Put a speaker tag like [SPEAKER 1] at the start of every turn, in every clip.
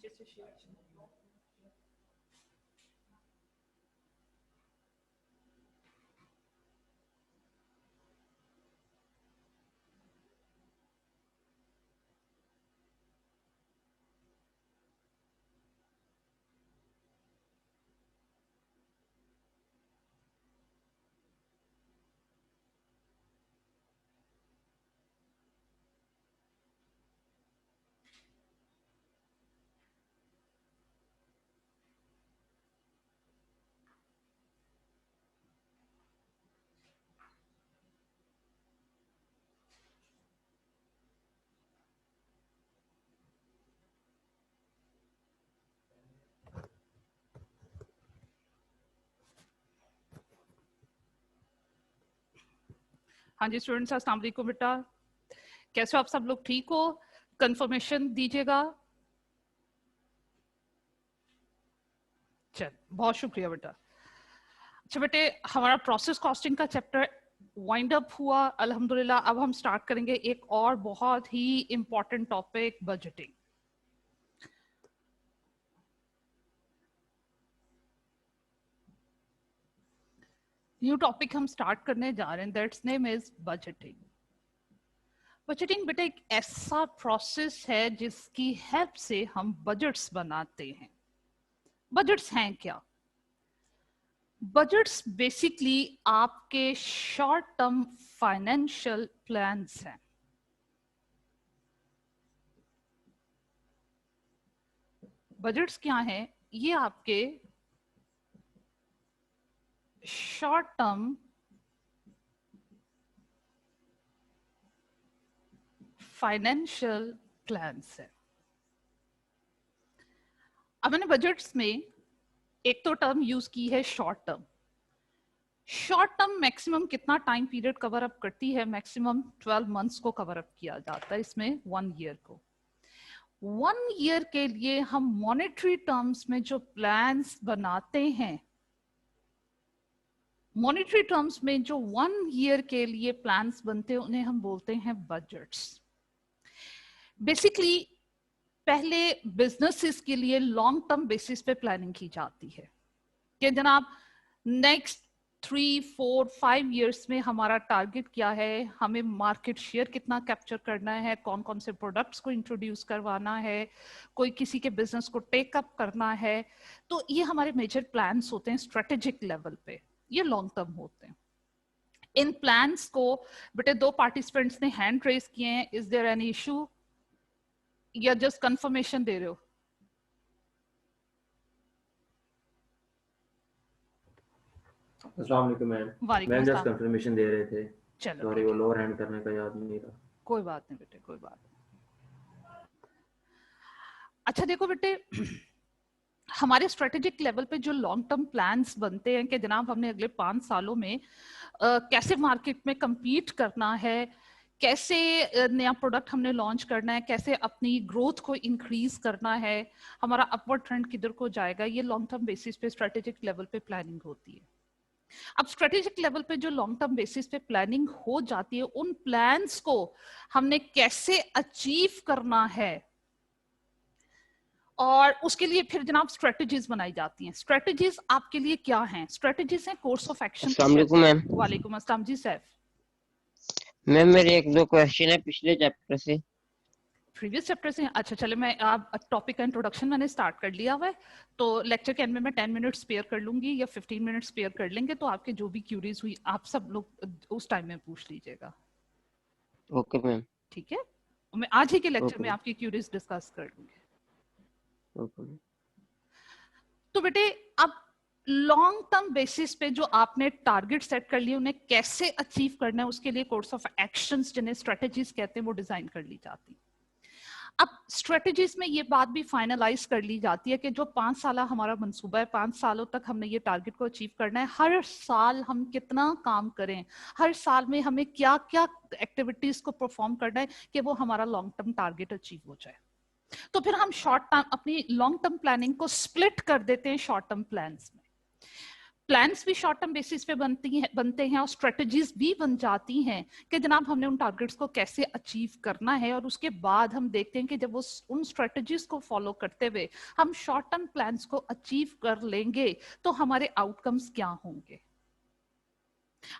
[SPEAKER 1] नीचे से शेयर। हाँ जी स्टूडेंट्स, अस्सलाम वालेकुम बेटा, कैसे हो आप सब लोग? ठीक हो? कंफर्मेशन दीजिएगा। चल, बहुत शुक्रिया बेटा। अच्छा बेटे, हमारा प्रोसेस कॉस्टिंग का चैप्टर वाइंड अप हुआ अल्हम्दुलिल्लाह। अब हम स्टार्ट करेंगे एक और बहुत ही important topic, budgeting. New topic हम स्टार्ट करने जा रहे हैं, that's name is budgeting. Budgeting बेटा एक ऐसा प्रोसेस है जिसकी हेल्प से हम बजट्स बनाते हैं। बजट्स हैं क्या? बजट्स बेसिकली आपके शॉर्ट टर्म फाइनेंशियल प्लान्स हैं। बजट्स क्या हैं? ये आपके शॉर्ट टर्म फाइनेंशियल प्लान्स है। अब मैंने बजट्स में एक तो टर्म यूज की है short term. Short term maximum कितना टाइम पीरियड कवर अप करती है? मैक्सिमम 12 मंथ्स को कवर अप किया जाता है, इसमें 1 ईयर को। 1 ईयर के लिए हम मॉनेटरी टर्म्स में जो प्लान्स बनाते हैं, मॉनेटरी टर्म्स में जो 1 ईयर के लिए प्लान्स बनते हैं उन्हें हम बोलते हैं बजट्स। बेसिकली पहले बिजनेसेस के लिए लॉन्ग टर्म बेसिस पे प्लानिंग की जाती है कि जनाब नेक्स्ट 3, 4, 5 इयर्स में हमारा टारगेट क्या है, हमें मार्केट शेयर कितना कैप्चर करना है, कौन कौन से प्रोडक्ट्स को इंट्रोड्यूस करवाना है, कोई किसी के बिजनेस को टेक अप करना है। तो ये हमारे मेजर प्लान्स होते हैं स्ट्रेटेजिक लेवल पे, ये लॉन्ग टर्म होते हैं। इन प्लान्स को बेटे 2 पार्टिसिपेंट्स ने हैंड रेज किए हैं, इज देयर एनी इशू या जस्ट कंफर्मेशन दे रहे हो?
[SPEAKER 2] अस्सलाम वालेकुम मैम, मैं जस्ट कंफर्मेशन दे रहे थे।
[SPEAKER 1] चलो
[SPEAKER 2] सॉरी, वो लोअर हैंड करने का याद नहीं था।
[SPEAKER 1] कोई बात नहीं बेटे, कोई बात नहीं। अच्छा देखो बेटे, हमारे स्ट्रेटेजिक लेवल पे जो लॉन्ग टर्म प्लान्स बनते हैं कि जनाब हमने अगले 5 सालों में कैसे मार्केट में compete करना है, कैसे नया प्रोडक्ट हमने लॉन्च करना है, कैसे अपनी ग्रोथ को इंक्रीज करना है, हमारा अपवर्ड ट्रेंड किधर को जाएगा, ये लॉन्ग टर्म बेसिस पे स्ट्रेटेजिक लेवल पे प्लानिंग होती है। अब स्ट्रेटेजिक लेवल पे जो लॉन्ग टर्म बेसिस पे प्लानिंग हो जाती है, उन प्लान्स को हमने कैसे अचीव करना है और उसके लिए फिर जनाब स्ट्रेटजीज बनाई जाती हैं। स्ट्रेटजीज आपके लिए क्या हैं? स्ट्रेटजीज हैं कोर्स ऑफ एक्शन।
[SPEAKER 3] अस्सलाम वालेकुम मैम।
[SPEAKER 1] वालेकुम अस्सलाम जी सैफ।
[SPEAKER 3] मैम मेरे 1-2 क्वेश्चन है पिछले चैप्टर से,
[SPEAKER 1] प्रीवियस चैप्टर से। अच्छा चले, मैं आप टॉपिक का इंट्रोडक्शन मैंने स्टार्ट कर लिया हुआ है, तो लेक्चर के एंड में मैं 10 मिनट स्पेयर कर लूंगी या 15 मिनट स्पेयर कर लेंगे, तो आपके जो भी क्यूरीज हुई आप सब लोग उस टाइम में पूछ लीजिएगा।
[SPEAKER 3] Okay ma'am.
[SPEAKER 1] ठीक है, मैं आज ही के लेक्चर में आपकी क्यूरीज डिस्कस कर लूंगी। तो बेटे अब लॉन्ग टर्म बेसिस पे जो आपने टारगेट सेट कर लिए उन्हें कैसे अचीव करना है, उसके लिए कोर्स ऑफ एक्शंस जिन्हें स्ट्रेटजीज कहते हैं वो डिजाइन कर ली जाती। अब स्ट्रेटजीज में ये बात भी फाइनलाइज कर ली जाती है कि जो 5 साल हमारा मंसूबा है, 5 सालों तक हमने ये टारगेट को अचीव करना है, हर साल हम कितना काम करें, हर साल में हमें क्या क्या एक्टिविटीज को परफॉर्म करना है कि वो हमारा लॉन्ग टर्म टारगेट अचीव हो जाए। तो फिर हम शॉर्ट टर्म अपनी लॉन्ग टर्म प्लानिंग को स्प्लिट कर देते हैं शॉर्ट टर्म प्लान्स में। प्लान्स भी शॉर्ट टर्म बेसिस पे बनते हैं और स्ट्रेटजीज भी बन जाती हैं कि जनाब हमने उन टारगेट्स को कैसे अचीव करना है, और उसके बाद हम देखते हैं कि जब उन स्ट्रेटजीज को फॉलो करते हुए हम शॉर्ट टर्म प्लान्स को अचीव कर लेंगे तो हमारे आउटकम्स क्या होंगे,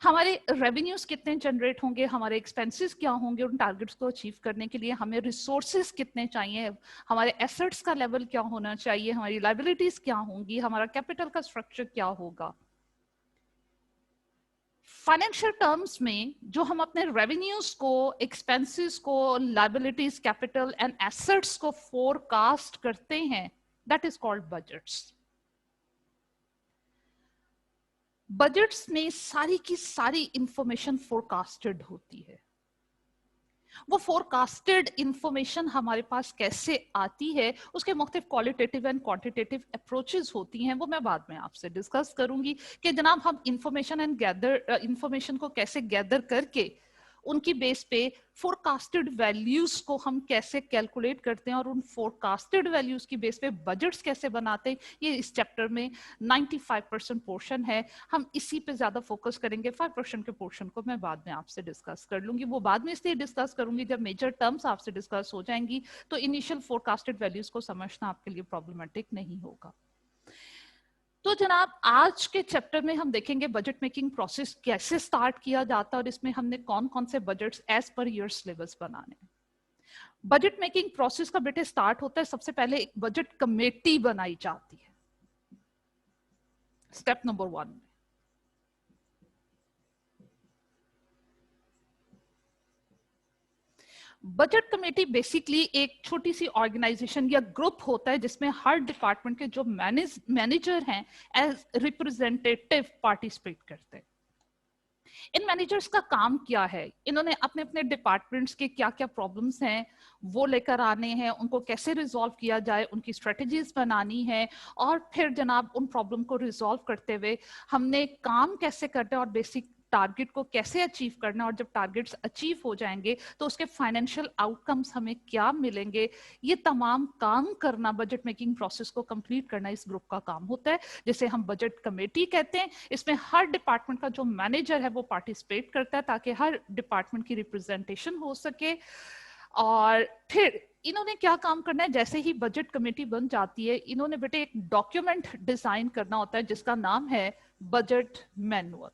[SPEAKER 1] हमारे रेवेन्यूज कितने जनरेट होंगे, हमारे एक्सपेंसेस क्या होंगे, उन टारगेट्स को अचीव करने के लिए हमें रिसोर्सेज कितने चाहिए, हमारे एसेट्स का लेवल क्या होना चाहिए, हमारी लायबिलिटीज क्या होंगी, हमारा कैपिटल का स्ट्रक्चर क्या होगा। फाइनेंशियल टर्म्स में जो हम अपने रेवेन्यूज को, एक्सपेंसेस को, लायबिलिटीज, कैपिटल एंड एसेट्स को फोरकास्ट करते हैं, that is called budgets. Budgets में सारी की सारी इंफॉर्मेशन फोरकास्टेड होती है। वो फोरकास्टेड इंफॉर्मेशन हमारे पास कैसे आती है, उसके मुख्तलिफ क्वालिटेटिव एंड क्वांटिटेटिव अप्रोचेस होती हैं, वो मैं बाद में आपसे डिस्कस करूंगी कि जनाब हम इंफॉर्मेशन को कैसे गैदर करके उनकी बेस पे फोरकास्टेड वैल्यूज को हम कैसे कैलकुलेट करते हैं और उन फोरकास्टेड वैल्यूज की बेस पे बजट्स कैसे बनाते हैं। ये इस चैप्टर में 95% पोर्शन है, हम इसी पे ज्यादा फोकस करेंगे। 5% के पोर्शन को मैं बाद में आपसे डिस्कस कर लूंगी, वो बाद में इसलिए डिस्कस करूंगी जब मेजर टर्म्स आपसे डिस्कस हो जाएंगी तो इनिशियल फोरकास्टेड वैल्यूज को समझना आपके लिए प्रॉब्लमेटिक नहीं होगा। तो जनाब आज के चैप्टर में हम देखेंगे बजट मेकिंग प्रोसेस कैसे स्टार्ट किया जाता है और इसमें हमने कौन कौन से budgets as per year syllabus बनाने। बजट मेकिंग प्रोसेस का बेटे स्टार्ट होता है, सबसे पहले एक बजट कमेटी बनाई जाती है, स्टेप नंबर 1 में। बजट कमेटी बेसिकली एक छोटी सी ऑर्गेनाइजेशन या ग्रुप होता है जिसमें हर डिपार्टमेंट के जो मैनेजर हैं एज रिप्रेजेंटेटिव पार्टिसिपेट करते हैं। इन मैनेजर्स का काम क्या है, इन्होंने अपने अपने डिपार्टमेंट्स के क्या क्या प्रॉब्लम्स हैं वो लेकर आने हैं, उनको कैसे रिजॉल्व किया जाए, उनकी स्ट्रेटजीज बनानी है, और फिर जनाब उन प्रॉब्लम को रिजॉल्व करते हुए हमने काम कैसे करना है और बेसिक टारगेट को कैसे अचीव करना है, और जब टारगेट्स अचीव हो जाएंगे तो उसके फाइनेंशियल आउटकम्स हमें क्या मिलेंगे, ये तमाम काम करना, बजट मेकिंग प्रोसेस को कंप्लीट करना इस ग्रुप का काम होता है, जिसे हम बजट कमेटी कहते हैं। इसमें हर डिपार्टमेंट का जो मैनेजर है वो पार्टिसिपेट करता है ताकि हर डिपार्टमेंट की रिप्रेजेंटेशन हो सके। और फिर इन्होंने क्या काम करना है, जैसे ही बजट कमेटी बन जाती है इन्होंने बेटे एक डॉक्यूमेंट डिजाइन करना होता है जिसका नाम है बजट मैनुअल।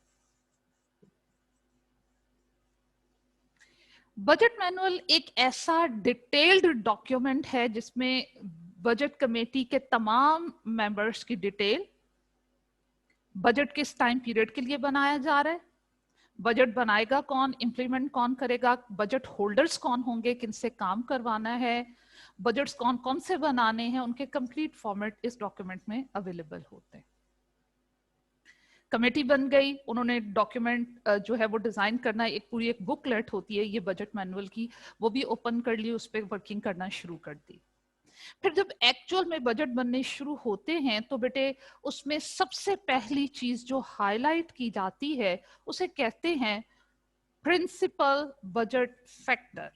[SPEAKER 1] बजट मैनुअल एक ऐसा डिटेल्ड डॉक्यूमेंट है जिसमें बजट कमेटी के तमाम मेंबर्स की डिटेल, बजट किस टाइम पीरियड के लिए बनाया जा रहा है, बजट बनाएगा कौन, इंप्लीमेंट कौन करेगा, बजट होल्डर्स कौन होंगे, किनसे काम करवाना है, बजट्स कौन कौन से बनाने हैं, उनके कंप्लीट फॉर्मेट इस डॉक्यूमेंट में अवेलेबल होते हैं। कमेटी बन गई, उन्होंने डॉक्यूमेंट जो है वो डिजाइन करना, एक पूरी एक बुकलेट होती है ये बजट मैनुअल की, वो भी ओपन कर ली, उस पर वर्किंग करना शुरू कर दी। फिर जब एक्चुअल में बजट बनने शुरू होते हैं तो बेटे उसमें सबसे पहली चीज जो हाईलाइट की जाती है उसे कहते हैं principal budget factor.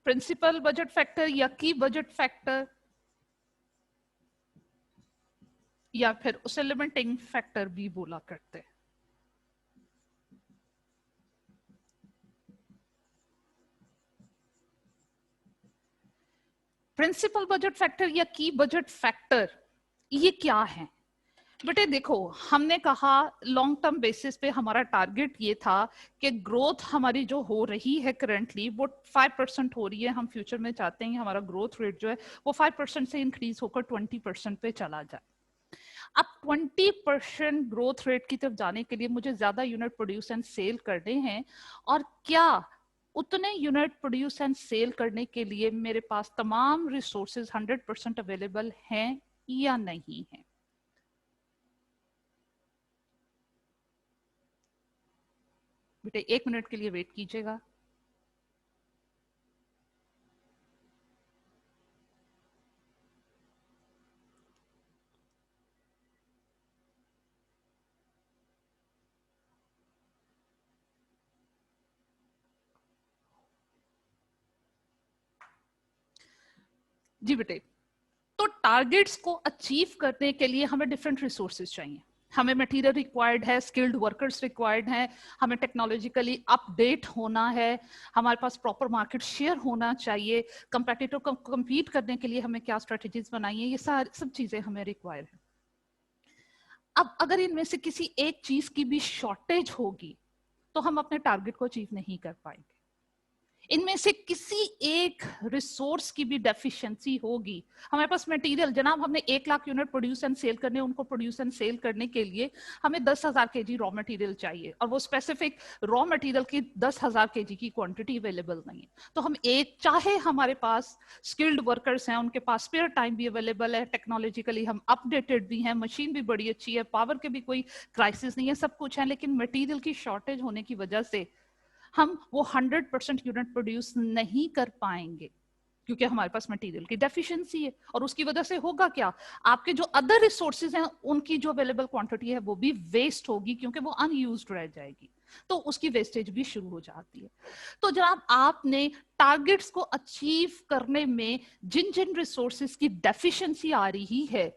[SPEAKER 1] Principal budget factor या की बजट फैक्टर या फिर उसे लिमिटिंग फैक्टर भी बोला करते हैं। प्रिंसिपल बजट फैक्टर या की बजट फैक्टर ये क्या है बेटे? देखो हमने कहा लॉन्ग टर्म बेसिस पे हमारा टारगेट ये था कि ग्रोथ हमारी जो हो रही है करंटली वो 5% हो रही है, हम फ्यूचर में चाहते हैं हमारा ग्रोथ रेट जो है वो 5% से इंक्रीज होकर 20% पे चला जाए। अब 20% ग्रोथ रेट की तरफ जाने के लिए मुझे ज्यादा यूनिट प्रोड्यूस एंड सेल करने हैं, और क्या उतने यूनिट प्रोड्यूस एंड सेल करने के लिए मेरे पास तमाम रिसोर्सेज 100% अवेलेबल हैं या नहीं है? बेटे 1 मिनट के लिए वेट कीजिएगा। जी बेटे, तो टारगेट्स को अचीव करने के लिए हमें डिफरेंट रिसोर्सेज चाहिए। हमें मटेरियल रिक्वायर्ड है, स्किल्ड वर्कर्स रिक्वायर्ड हैं, हमें टेक्नोलॉजिकली अपडेट होना है, हमारे पास प्रॉपर मार्केट शेयर होना चाहिए, कंपेटिटर को कम्पीट करने के लिए हमें क्या स्ट्रेटजीज बनाई है, ये सारी सब चीजें हमें रिक्वायर है। अब अगर इनमें से किसी एक चीज की भी शॉर्टेज होगी तो हम अपने टारगेट को अचीव नहीं कर पाएंगे। इनमें से किसी एक रिसोर्स की भी डेफिशिएंसी होगी, हमारे पास मटेरियल, जनाब हमने 1 lakh unit produce and sell करने, उनको प्रोड्यूस एंड सेल करने के लिए हमें 10,000 केजी रॉ मटेरियल चाहिए और वो स्पेसिफिक रॉ मटेरियल की 10,000 केजी की क्वांटिटी अवेलेबल नहीं है। तो हम चाहे हमारे पास स्किल्ड वर्कर्स हैं, उनके पास स्पेयर टाइम भी अवेलेबल है, टेक्नोलॉजिकली हम अपडेटेड भी हैं, मशीन भी बड़ी अच्छी है, पावर के भी कोई क्राइसिस नहीं है, सब कुछ है, लेकिन मटेरियल की शॉर्टेज होने की वजह से हम वो 100% यूनिट प्रोड्यूस नहीं कर पाएंगे क्योंकि हमारे पास मटेरियल की डेफिशिएंसी है। और उसकी वजह से होगा क्या, आपके जो अदर रिसोर्सेज हैं उनकी जो अवेलेबल क्वांटिटी है वो भी वेस्ट होगी क्योंकि वो अनयूज्ड रह जाएगी, तो उसकी वेस्टेज भी शुरू हो जाती है। तो जनाब आपने टारगेट्स को अचीव करने में जिन जिन रिसोर्सेज की डेफिशिएंसी आ रही है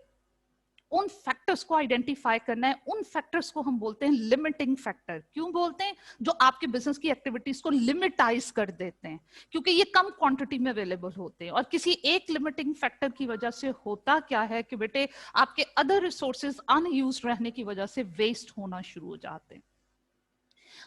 [SPEAKER 1] उन फैक्टर्स को आइडेंटिफाई करना है। उन फैक्टर्स को हम बोलते हैं लिमिटिंग फैक्टर। क्यों बोलते हैं? जो आपके बिजनेस की एक्टिविटीज को लिमिटाइज कर देते हैं, क्योंकि ये कम क्वांटिटी में अवेलेबल होते हैं। और किसी एक लिमिटिंग फैक्टर की वजह से होता क्या है कि बेटे आपके अदर रिसोर्सेज अनयूज्ड रहने की वजह से वेस्ट होना शुरू हो जाते हैं।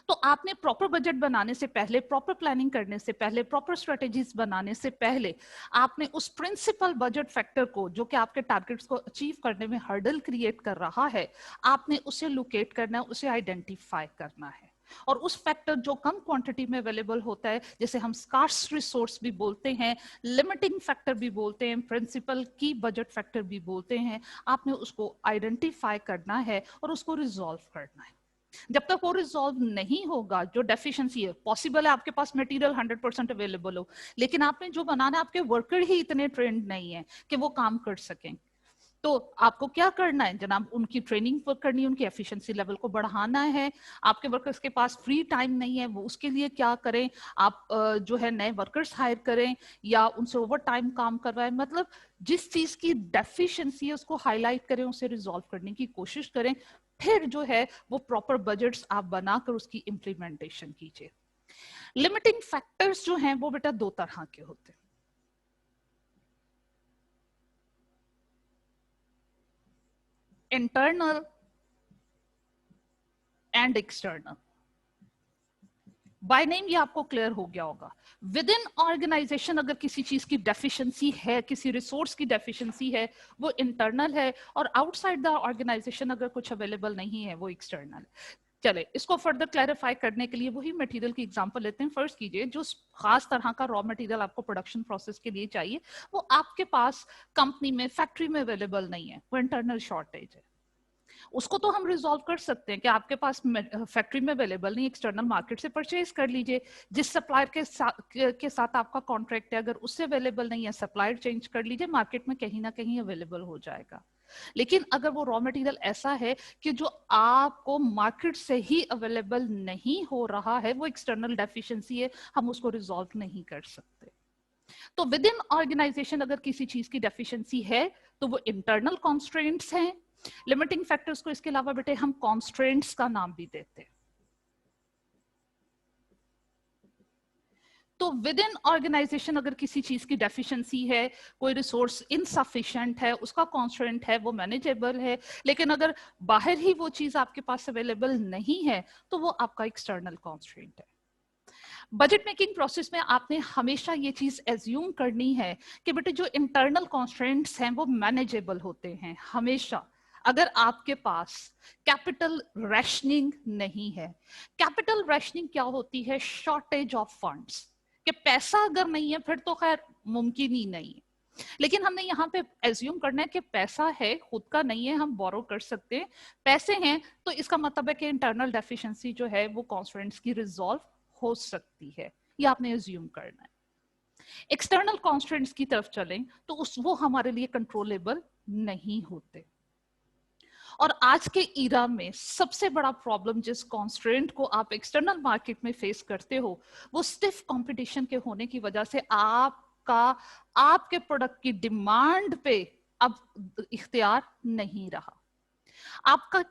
[SPEAKER 1] तो आपने प्रॉपर बजट बनाने से पहले, प्रॉपर प्लानिंग करने से पहले, प्रॉपर स्ट्रेटेजीज बनाने से पहले आपने उस प्रिंसिपल बजट फैक्टर को जो कि आपके टारगेट्स को अचीव करने में हर्डल क्रिएट कर रहा है, आपने उसे लोकेट करना है, उसे आइडेंटिफाई करना है। और उस फैक्टर जो कम क्वांटिटी में अवेलेबल होता है, जैसे हम स्कार्स रिसोर्स भी बोलते हैं, लिमिटिंग फैक्टर भी बोलते हैं, प्रिंसिपल की बजट फैक्टर भी बोलते हैं, आपने उसको आइडेंटिफाई करना है और उसको रिजॉल्व करना है। जब तक वो रिजॉल्व नहीं होगा, जो डेफिशिएंसी है, पॉसिबल है आपके पास मटेरियल 100% अवेलेबल हो, लेकिन आपने जो बनाना है, आपके वर्कर ही इतने ट्रेंड नहीं है कि वो काम कर सकें, तो आपको क्या करना है जनाब? उनकी ट्रेनिंग करनी है, उनकी एफिशिएंसी लेवल को बढ़ाना है। आपके वर्कर्स के पास फ्री टाइम नहीं है, वो उसके लिए क्या करें? आप जो है नए वर्कर्स हायर करें या उनसे ओवर टाइम काम करवाएं। मतलब जिस चीज की डेफिशिएंसी है उसको हाईलाइट करें, उसे रिजॉल्व करने की कोशिश करें। फिर जो है वो प्रॉपर बजट्स आप बनाकर उसकी इंप्लीमेंटेशन कीजिए। लिमिटिंग फैक्टर्स जो हैं वो बेटा 2 तरह के होते हैं, internal and external. By name ये आपको क्लियर हो गया होगा। विद इन ऑर्गेनाइजेशन अगर किसी चीज की डेफिशिएंसी है, किसी रिसोर्स की डेफिशिएंसी है, वो इंटरनल है, और आउटसाइड द ऑर्गेनाइजेशन अगर कुछ अवेलेबल नहीं है, वो एक्सटर्नल है। चले इसको फर्दर क्लैरिफाई करने के लिए वही मटेरियल की एग्जांपल लेते हैं। फर्स्ट कीजिए, जो खास तरह का रॉ मटेरियल आपको प्रोडक्शन प्रोसेस के लिए चाहिए, वो आपके पास कंपनी में, फैक्ट्री में अवेलेबल नहीं है, वो इंटरनल शॉर्टेज है। उसको तो हम रिजॉल्व कर सकते हैं कि आपके पास फैक्ट्री में अवेलेबल नहीं, एक्सटर्नल मार्केट से परचेज कर लीजिए। जिस सप्लायर के साथ आपका कॉन्ट्रैक्ट है, अगर उससे अवेलेबल नहीं है, सप्लायर चेंज कर लीजिए, मार्केट में कहीं ना कहीं अवेलेबल हो जाएगा। लेकिन अगर वो रॉ मटेरियल ऐसा है कि जो आपको मार्केट से ही अवेलेबल नहीं हो रहा है, वो एक्सटर्नल डेफिशिएंसी है, हम उसको रिजॉल्व नहीं कर सकते। तो विद इन ऑर्गेनाइजेशन अगर किसी चीज की डेफिशिएंसी है तो वो इंटरनल कॉन्स्ट्रेंट्स हैं। लिमिटिंग फैक्टर्स को इसके अलावा बेटे हम कॉन्स्ट्रेंट्स का नाम भी देते हैं। तो विद इन ऑर्गेनाइजेशन अगर किसी चीज की डेफिशिएंसी है, कोई रिसोर्स इनसफिशिएंट है, उसका कॉन्स्ट्रेंट है, वो मैनेजेबल है, लेकिन अगर बाहर ही वो चीज आपके पास अवेलेबल नहीं है तो वो आपका एक्सटर्नल कॉन्स्ट्रेंट है। बजट मेकिंग प्रोसेस में आपने हमेशा ये चीज एज्यूम करनी है कि बेटे जो इंटरनल कॉन्स्ट्रेंट्स हैं वो मैनेजेबल होते हैं हमेशा। अगर आपके पास कैपिटल रैशनिंग नहीं है, कैपिटल रैशनिंग क्या होती है? शॉर्टेज ऑफ फंड्स, कि पैसा अगर नहीं है फिर तो खैर मुमकिन ही नहीं है, लेकिन हमने यहाँ पे एज्यूम करना है कि पैसा है, खुद का नहीं है, हम बोरो कर सकते हैं, पैसे हैं, तो इसका मतलब है कि इंटरनल डेफिशिएंसी जो है वो कॉन्स्ट्रेंट्स की रिजॉल्व हो सकती है, ये आपने एज्यूम करना है। एक्सटर्नल कॉन्स्ट्रेंट्स की तरफ चलें तो वो हमारे लिए कंट्रोलेबल नहीं होते। और आज के ईरा में सबसे बड़ा प्रॉब्लम जिस कॉन्स्ट्रेंट को आप एक्सटर्नल मार्केट में फेस करते हो, वो स्टिफ कंपटीशन के होने की वजह से आप का आपके प्रोडक्ट की डिमांड पे अब इख्तियार नहीं रहा। आपका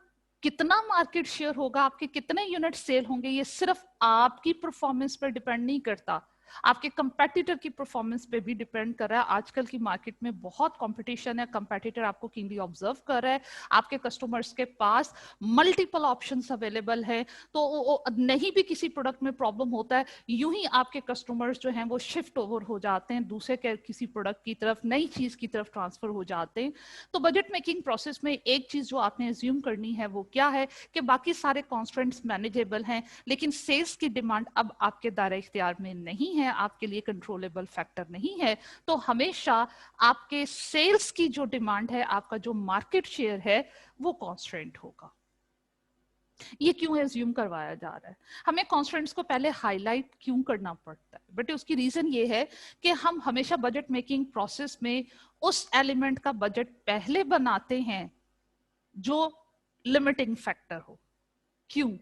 [SPEAKER 1] कितना मार्केट शेयर होगा, आपके कितने यूनिट सेल होंगे, ये सिर्फ आपकी परफॉर्मेंस पर डिपेंड नहीं करता, आपके कंपेटिटर की परफॉर्मेंस पे भी डिपेंड कर रहा है। आजकल की मार्केट में बहुत कंपटीशन है, कंपेटिटर आपको कीनली ऑब्जर्व कर रहा है, आपके कस्टमर्स के पास मल्टीपल ऑप्शंस अवेलेबल है, तो नहीं भी किसी प्रोडक्ट में प्रॉब्लम होता है, यूं ही आपके कस्टमर्स जो हैं वो शिफ्ट ओवर हो जाते हैं दूसरे के किसी प्रोडक्ट की तरफ, नई चीज की तरफ ट्रांसफर हो जाते हैं। तो बजट मेकिंग प्रोसेस में एक चीज जो आपने एज्यूम करनी है वो क्या है कि बाकी सारे कॉन्स्टेंट्स मैनेजेबल हैं, लेकिन सेल्स की डिमांड अब आपके दायरे इख्तियार में नहीं है, आपके लिए कंट्रोलेबल फैक्टर नहीं है। तो हमेशा आपके सेल्स की जो डिमांड है, आपका जो मार्केट शेयर है, वो कॉन्स्टेंट होगा। ये क्यों एज्यूम करवाया जा रहा है, हमें कॉन्स्टेंट्स को पहले हाईलाइट क्यों करना पड़ता है? बट उसकी रीजन ये है कि हम हमेशा बजट मेकिंग प्रोसेस में उस एलिमेंट का बजट पहले बनाते हैं जो लिमिटिंग फैक्टर हो। क्यों?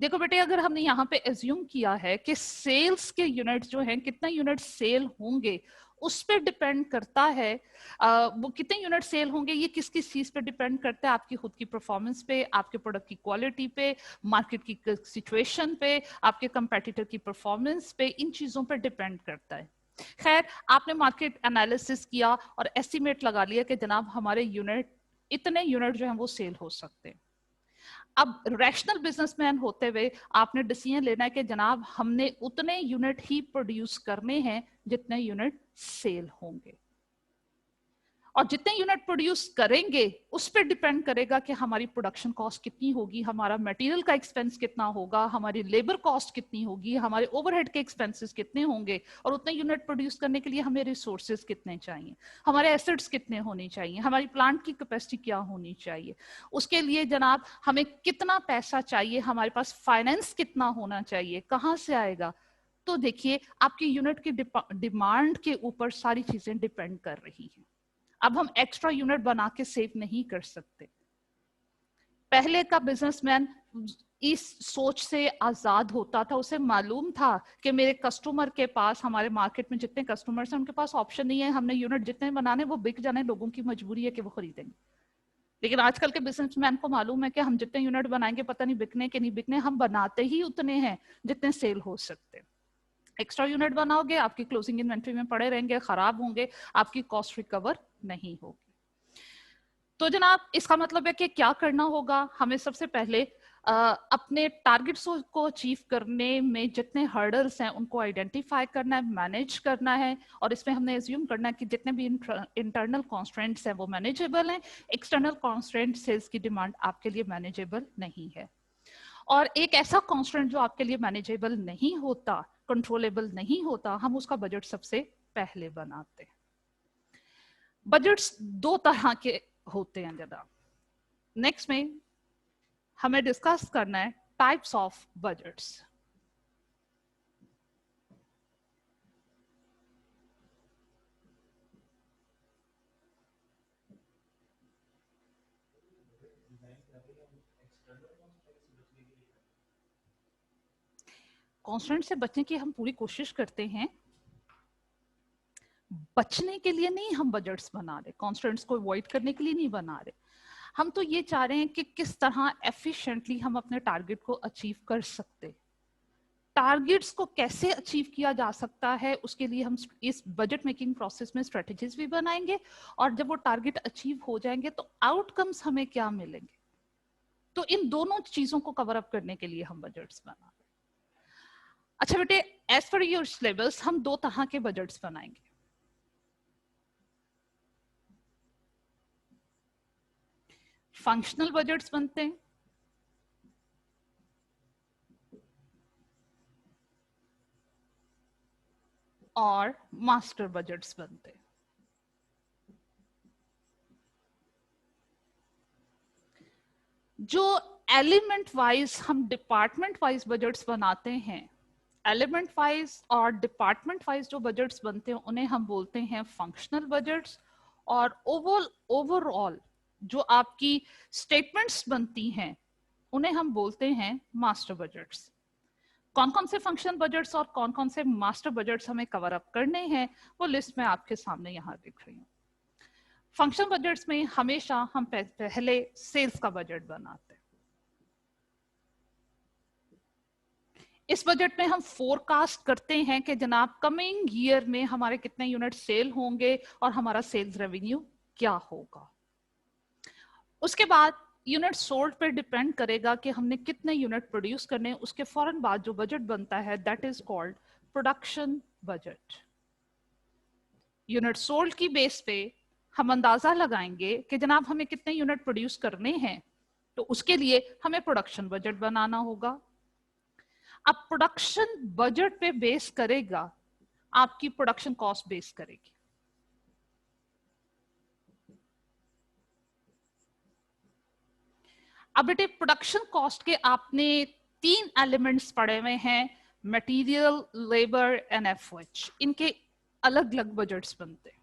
[SPEAKER 1] देखो बेटे, अगर हमने यहाँ पे एज्यूम किया है कि सेल्स के यूनिट्स जो हैं, कितना यूनिट सेल होंगे उस पर डिपेंड करता है, वो कितने यूनिट सेल होंगे ये किस किस चीज पे डिपेंड करता है, आपकी खुद की परफॉर्मेंस पे, आपके प्रोडक्ट की क्वालिटी पे, मार्केट की सिचुएशन पे, आपके कंपेटिटर की परफॉर्मेंस पे, इन चीजों पे डिपेंड करता है। खैर, आपने मार्केट एनालिसिस किया और एस्टिमेट लगा लिया कि जनाब हमारे यूनिट, इतने यूनिट जो हैं वो सेल हो सकते हैं। अब रैशनल बिजनेसमैन होते हुए आपने डिसीजन लेना है कि जनाब हमने उतने यूनिट ही प्रोड्यूस करने हैं जितने यूनिट सेल होंगे, और जितने यूनिट प्रोड्यूस करेंगे उस पर डिपेंड करेगा कि हमारी प्रोडक्शन कॉस्ट कितनी होगी, हमारा मटेरियल का एक्सपेंस कितना होगा, हमारी लेबर कॉस्ट कितनी होगी, हमारे ओवरहेड के एक्सपेंसेस कितने होंगे, और उतने यूनिट प्रोड्यूस करने के लिए हमें रिसोर्सेज कितने चाहिए, हमारे एसेट्स कितने होने चाहिए, हमारी प्लांट की कैपेसिटी क्या होनी चाहिए, उसके लिए जनाब हमें कितना पैसा चाहिए, हमारे पास फाइनेंस कितना होना चाहिए, कहाँ से आएगा। तो देखिए, आपकी यूनिट की डिमांड के ऊपर सारी चीजें डिपेंड कर रही हैं। अब हम एक्स्ट्रा यूनिट बना के सेव नहीं कर सकते। पहले का बिजनेसमैन इस सोच से आजाद होता था, उसे मालूम था कि मेरे कस्टमर के पास, हमारे मार्केट में जितने कस्टमर्स हैं उनके पास ऑप्शन नहीं है, हमने यूनिट जितने बनाने वो बिक जाने, लोगों की मजबूरी है कि वो खरीदेंगे। लेकिन आजकल के बिजनेसमैन को मालूम है कि हम जितने यूनिट बनाएंगे पता नहीं बिकने के नहीं बिकने, हम बनाते ही उतने हैं जितने सेल हो सकते हैं। एक्स्ट्रा यूनिट बनाओगे, आपकी क्लोजिंग इन्वेंट्री में पड़े रहेंगे, खराब होंगे, आपकी कॉस्ट रिकवर नहीं होगी। तो जनाब इसका मतलब है कि क्या करना होगा, हमें सबसे पहले अपने टारगेट्स को अचीव करने में जितने हर्डल्स हैं उनको आइडेंटिफाई करना है, मैनेज करना है, और इसमें हमने एज्यूम करना है कि जितने भी इंटरनल कॉन्स्ट्रेंट्स हैं वो मैनेजेबल हैं, एक्सटर्नल कॉन्स्ट्रेंट सेल्स की डिमांड आपके लिए मैनेजेबल नहीं है। और एक ऐसा कॉन्स्टेंट जो आपके लिए मैनेजेबल नहीं होता, कंट्रोलेबल नहीं होता, हम उसका बजट सबसे पहले बनाते हैं। बजट्स दो तरह के होते हैं जनाब। नेक्स्ट में हमें डिस्कस करना है टाइप्स ऑफ बजट्स। कॉन्स्टेंट से बचने की हम पूरी कोशिश करते हैं, बचने के लिए नहीं हम बजट्स बना रहे, कॉन्स्टेंट्स को अवॉइड करने के लिए नहीं बना रहे। हम तो ये चाह रहे हैं कि किस तरह एफिशिएंटली हम अपने टारगेट को अचीव कर सकते। टारगेट्स को कैसे अचीव किया जा सकता है उसके लिए हम इस बजट मेकिंग प्रोसेस में स्ट्रेटजीज भी बनाएंगे, और जब वो टारगेट अचीव हो जाएंगे तो आउटकम्स हमें क्या मिलेंगे। तो इन दोनों चीजों को कवर अप करने के लिए हम बजट्स बना रहे। अच्छा बेटे, एज पर योर सिलेबस हम दो तरह के बजट्स बनाएंगे। फंक्शनल बजट्स बनते हैं और मास्टर बजट्स बनते हैं। जो एलिमेंट वाइज हम डिपार्टमेंट वाइज बजट्स बनाते हैं, एलिमेंट वाइज और डिपार्टमेंट वाइज जो बजट्स बनते हैं उन्हें हम बोलते हैं फंक्शनल बजट्स, और ओवरऑल जो आपकी स्टेटमेंट्स बनती हैं उन्हें हम बोलते हैं मास्टर बजट्स। कौन कौन से फंक्शन बजट्स और कौन कौन से मास्टर बजट्स हमें कवर अप करने हैं वो लिस्ट में आपके सामने यहाँ दिख रही हूँ। फंक्शन बजट्स में हमेशा हम पहले सेल्स का बजट बनाते हैं। इस बजट में हम फोरकास्ट करते हैं कि जनाब कमिंग ईयर में हमारे कितने यूनिट सेल होंगे और हमारा सेल्स रेवेन्यू क्या होगा। उसके बाद यूनिट सोल्ड पे डिपेंड करेगा कि हमने कितने यूनिट प्रोड्यूस करने। उसके फौरन बाद जो बजट बनता है that is called production budget. Unit sold की बेस पे हम अंदाजा लगाएंगे कि जनाब हमें कितने यूनिट प्रोड्यूस करने हैं, तो उसके लिए हमें प्रोडक्शन बजट बनाना होगा। अब प्रोडक्शन बजट पे बेस करेगा आपकी प्रोडक्शन कॉस्ट बेस करेगी। अब बेटे प्रोडक्शन कॉस्ट के आपने 3 एलिमेंट्स पढ़े हुए हैं, मटेरियल, लेबर एंड एफओएच। इनके अलग अलग बजट्स बनते हैं।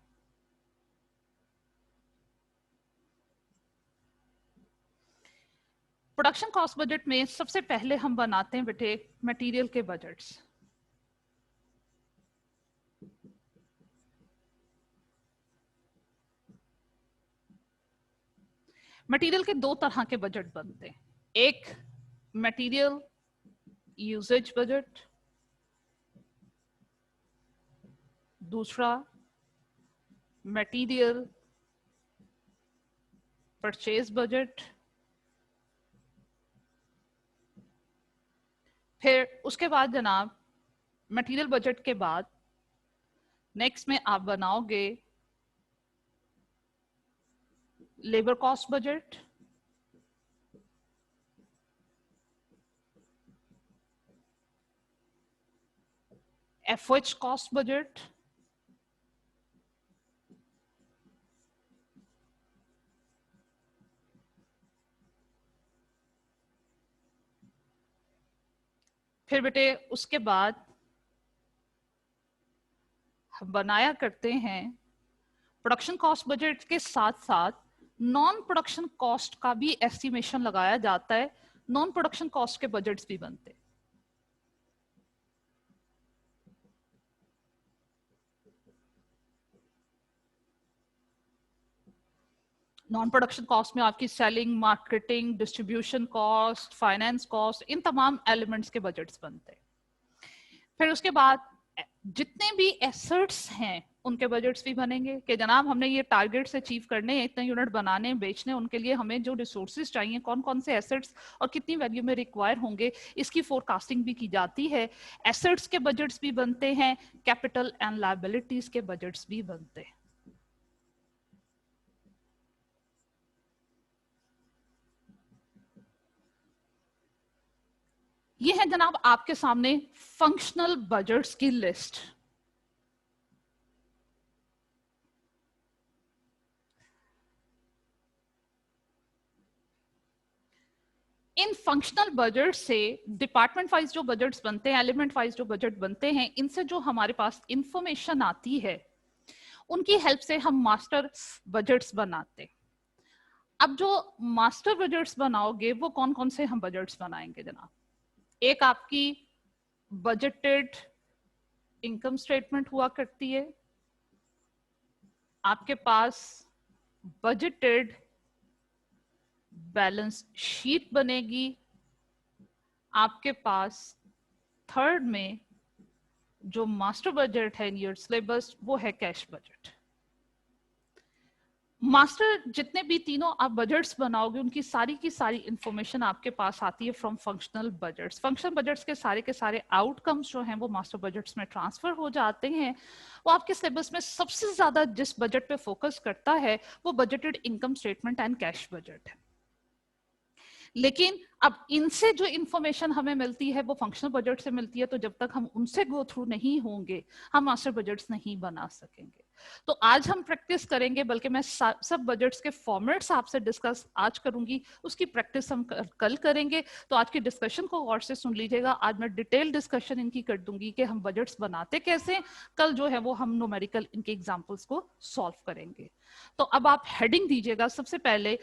[SPEAKER 1] प्रोडक्शन कॉस्ट बजट में सबसे पहले हम बनाते हैं बेटे मटेरियल के बजट्स। मटेरियल के 2 तरह के बजट बनते हैं, एक मटेरियल यूजेज बजट, दूसरा मटेरियल परचेज बजट। फिर उसके बाद जनाब मटेरियल बजट के बाद नेक्स्ट में आप बनाओगे labour cost budget, FOH cost budget, फिर बेटे उसके बाद हम बनाया करते हैं प्रोडक्शन कॉस्ट बजट के साथ साथ नॉन प्रोडक्शन कॉस्ट का भी एस्टिमेशन लगाया जाता है। नॉन प्रोडक्शन कॉस्ट के बजट्स भी बनते हैं। नॉन प्रोडक्शन कॉस्ट में आपकी selling, marketing, distribution cost, finance cost, इन तमाम एलिमेंट्स के बजट्स बनते हैं। फिर उसके बाद जितने भी एसेट्स हैं उनके बजट्स भी बनेंगे कि जनाब हमने ये टारगेट्स अचीव करने हैं, इतने यूनिट बनाने बेचने, उनके लिए हमें जो रिसोर्सेज चाहिए, कौन कौन से एसेट्स और कितनी वैल्यू में रिक्वायर होंगे, इसकी फोरकास्टिंग भी की जाती है। एसेट्स के बजट्स भी बनते हैं, कैपिटल एंड लायबिलिटीज के बजट्स भी बनते हैं। ये है जनाब आपके सामने फंक्शनल बजट्स की लिस्ट। इन फंक्शनल बजट से डिपार्टमेंट वाइज जो बजट्स बनते हैं, एलिमेंट वाइज जो बजट बनते हैं, इनसे जो हमारे पास इंफॉर्मेशन आती है उनकी हेल्प से हम मास्टर बजट्स बनाते हैं। अब जो मास्टर बजट्स बनाओगे वो कौन कौन से हम बजट्स बनाएंगे जनाब? एक आपकी बजटेड इनकम स्टेटमेंट हुआ करती है, आपके पास बजटेड बैलेंस शीट बनेगी, आपके पास थर्ड में जो मास्टर बजट है इन योर सिलेबस वो है कैश बजट। मास्टर जितने भी तीनों आप बजट्स बनाओगे उनकी सारी की सारी इंफॉर्मेशन आपके पास आती है from functional budgets. Functional budgets के सारे आउटकम्स जो हैं वो मास्टर बजट्स में ट्रांसफर हो जाते हैं। वो आपके सिलेबस में सबसे ज्यादा जिस बजट पे फोकस करता है वो budgeted income statement and cash budget है। लेकिन अब इनसे जो इंफॉर्मेशन हमें मिलती है वो फंक्शनल बजट से मिलती है, तो जब तक हम उनसे गो थ्रू नहीं होंगे हम मास्टर बजट्स नहीं बना सकेंगे। तो आज हम प्रैक्टिस करेंगे, बल्कि मैं सब बजट्स के फॉर्मेट्स आपसे डिस्कस आज करूंगी, उसकी प्रैक्टिस हम कल करेंगे। तो आज की डिस्कशन को गौर से सुन लीजिएगा। आज मैं डिटेल डिस्कशन इनकी कर दूंगी कि हम बजट्स बनाते कैसे। कल जो है वो हम न्यूमेरिकल इनके एग्जाम्पल्स को सॉल्व करेंगे। तो अब आप हेडिंग दीजिएगा सबसे पहले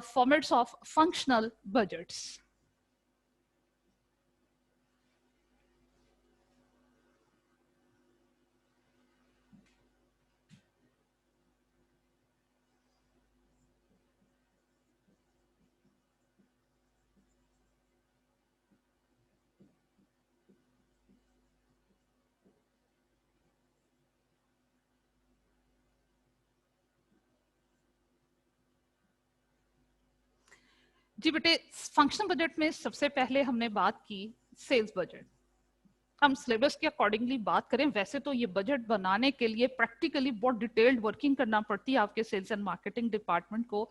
[SPEAKER 1] formats of functional budgets. जी बेटे, फंक्शनल बजट में सबसे पहले हमने बात की सेल्स बजट। हम सिलेबस के अकॉर्डिंगली बात करें, वैसे तो ये बजट बनाने के लिए प्रैक्टिकली बहुत डिटेल्ड वर्किंग करना पड़ती है आपके सेल्स एंड मार्केटिंग डिपार्टमेंट को।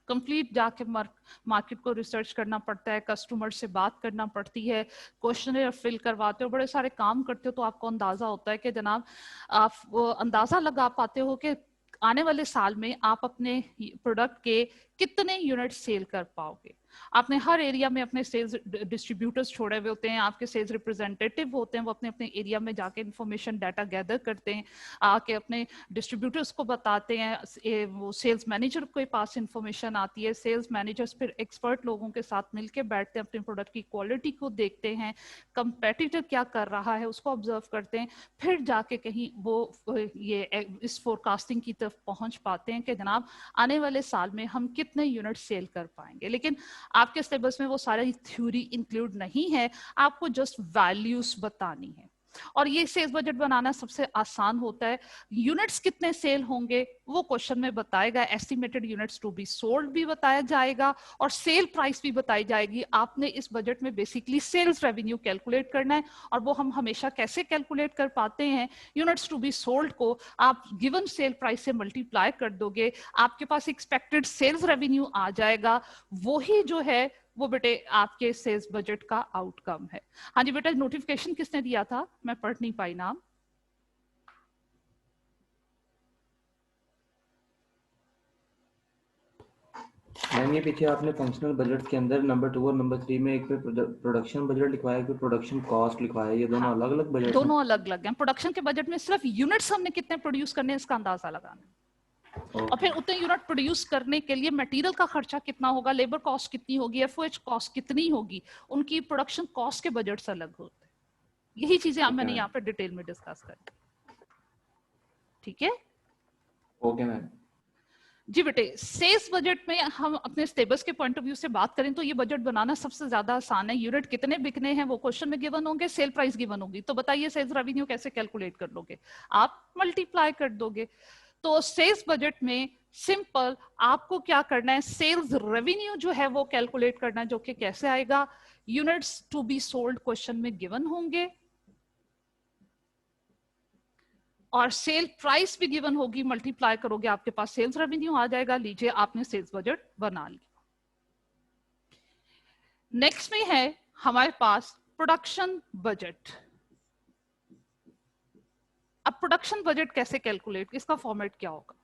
[SPEAKER 1] कंप्लीट जाके मार्केट को रिसर्च करना पड़ता है, कस्टमर से बात करना पड़ती है, क्वेश्चनर फिल करवाते हो, बड़े सारे काम करते हो, तो आपको अंदाजा होता है कि जनाब आप वो अंदाजा लगा पाते हो कि आने वाले साल में आप अपने प्रोडक्ट के कितने यूनिट सेल कर पाओगे। आपने हर एरिया में अपने सेल्स डिस्ट्रीब्यूटर्स छोड़े हुए होते हैं, आपके सेल्स रिप्रेजेंटेटिव होते हैं, वो अपने अपने एरिया में जाके इंफॉर्मेशन डाटा गैदर करते हैं, आके अपने डिस्ट्रीब्यूटर्स को बताते हैं, वो सेल्स मैनेजर के पास इंफॉर्मेशन आती है, सेल्स मैनेजर्स फिर एक्सपर्ट लोगों के साथ मिलकर बैठते हैं, अपने प्रोडक्ट की क्वालिटी को देखते हैं, कंपेटिटर क्या कर रहा है उसको ऑब्जर्व करते हैं, फिर जाके कहीं वो ये इस फोरकास्टिंग की तरफ पहुंच पाते हैं कि जनाब आने वाले साल में हम कितने यूनिट सेल कर पाएंगे। लेकिन आपके सिलेबस में वो सारी थ्योरी इंक्लूड नहीं है, आपको जस्ट वैल्यूज बतानी है। और ये सेल्स बजट बनाना सबसे आसान होता है। यूनिट्स कितने सेल होंगे वो क्वेश्चन में बताएगा, estimated units to be sold भी बताया जाएगा और सेल प्राइस भी बताई जाएगी। आपने इस बजट में बेसिकली सेल्स रेवेन्यू कैलकुलेट करना है, और वो हम हमेशा कैसे कैलकुलेट कर पाते हैं, यूनिट्स टू बी सोल्ड को आप गिवन सेल प्राइस से मल्टीप्लाई कर दोगे, आपके पास एक्सपेक्टेड सेल्स रेवेन्यू आ जाएगा, वही जो है वो बेटे आपके सेल्स बजट का आउटकम है। हाँ जी बेटा, नोटिफिकेशन किसने दिया था, मैं पढ़ नहीं पाई नाम।
[SPEAKER 2] मैम ये पीछे आपने फंक्शनल बजट के अंदर नंबर 2 और नंबर 3 में एक पे प्रोडक्शन बजट लिखवाया, एक पे प्रोडक्शन कॉस्ट लिखवाया, ये दोनों अलग अलग बजट हैं?
[SPEAKER 1] दोनों अलग अलग हैं। प्रोडक्शन के बजट में सिर्फ यूनिट्स हमने कितने प्रोड्यूस करने हैं इसका अंदाजा लगाना है, और फिर उतने यूनिट प्रोड्यूस करने के लिए मटेरियल का खर्चा कितना होगा, लेबर कॉस्ट कितनी होगी, एफओएच कॉस्ट कितनी होगी, उनकी प्रोडक्शन कॉस्ट के बजट से अलग होते हैं। यही चीजें मैंने यहाँ पे डिटेल में डिस्कस करी। ठीक है,
[SPEAKER 2] ओके मैम।
[SPEAKER 1] जी बेटे, सेल्स बजट में हम अपने सिलेबस के पॉइंट ऑफ व्यू से बात करें तो ये बजट बनाना सबसे ज्यादा आसान है। यूनिट कितने बिकने हैं वो क्वेश्चन में गिवन होंगे, सेल प्राइस गिवन होगी, तो बताइए सेल्स रेवेन्यू कैसे कैलकुलेट कर लोगे, आप मल्टीप्लाई कर दोगे। तो सेल्स बजट में सिंपल आपको क्या करना है, सेल्स रेवेन्यू जो है वो कैलकुलेट करना है, जो कि कैसे आएगा, units to be sold question में गिवन होंगे और सेल प्राइस भी गिवन होगी, मल्टीप्लाई करोगे आपके पास सेल्स रेवेन्यू आ जाएगा। लीजिए आपने सेल्स बजट बना लिया। नेक्स्ट में है हमारे पास प्रोडक्शन बजट। अब प्रोडक्शन बजट कैसे कैलकुलेट, इसका फॉर्मेट क्या होगा,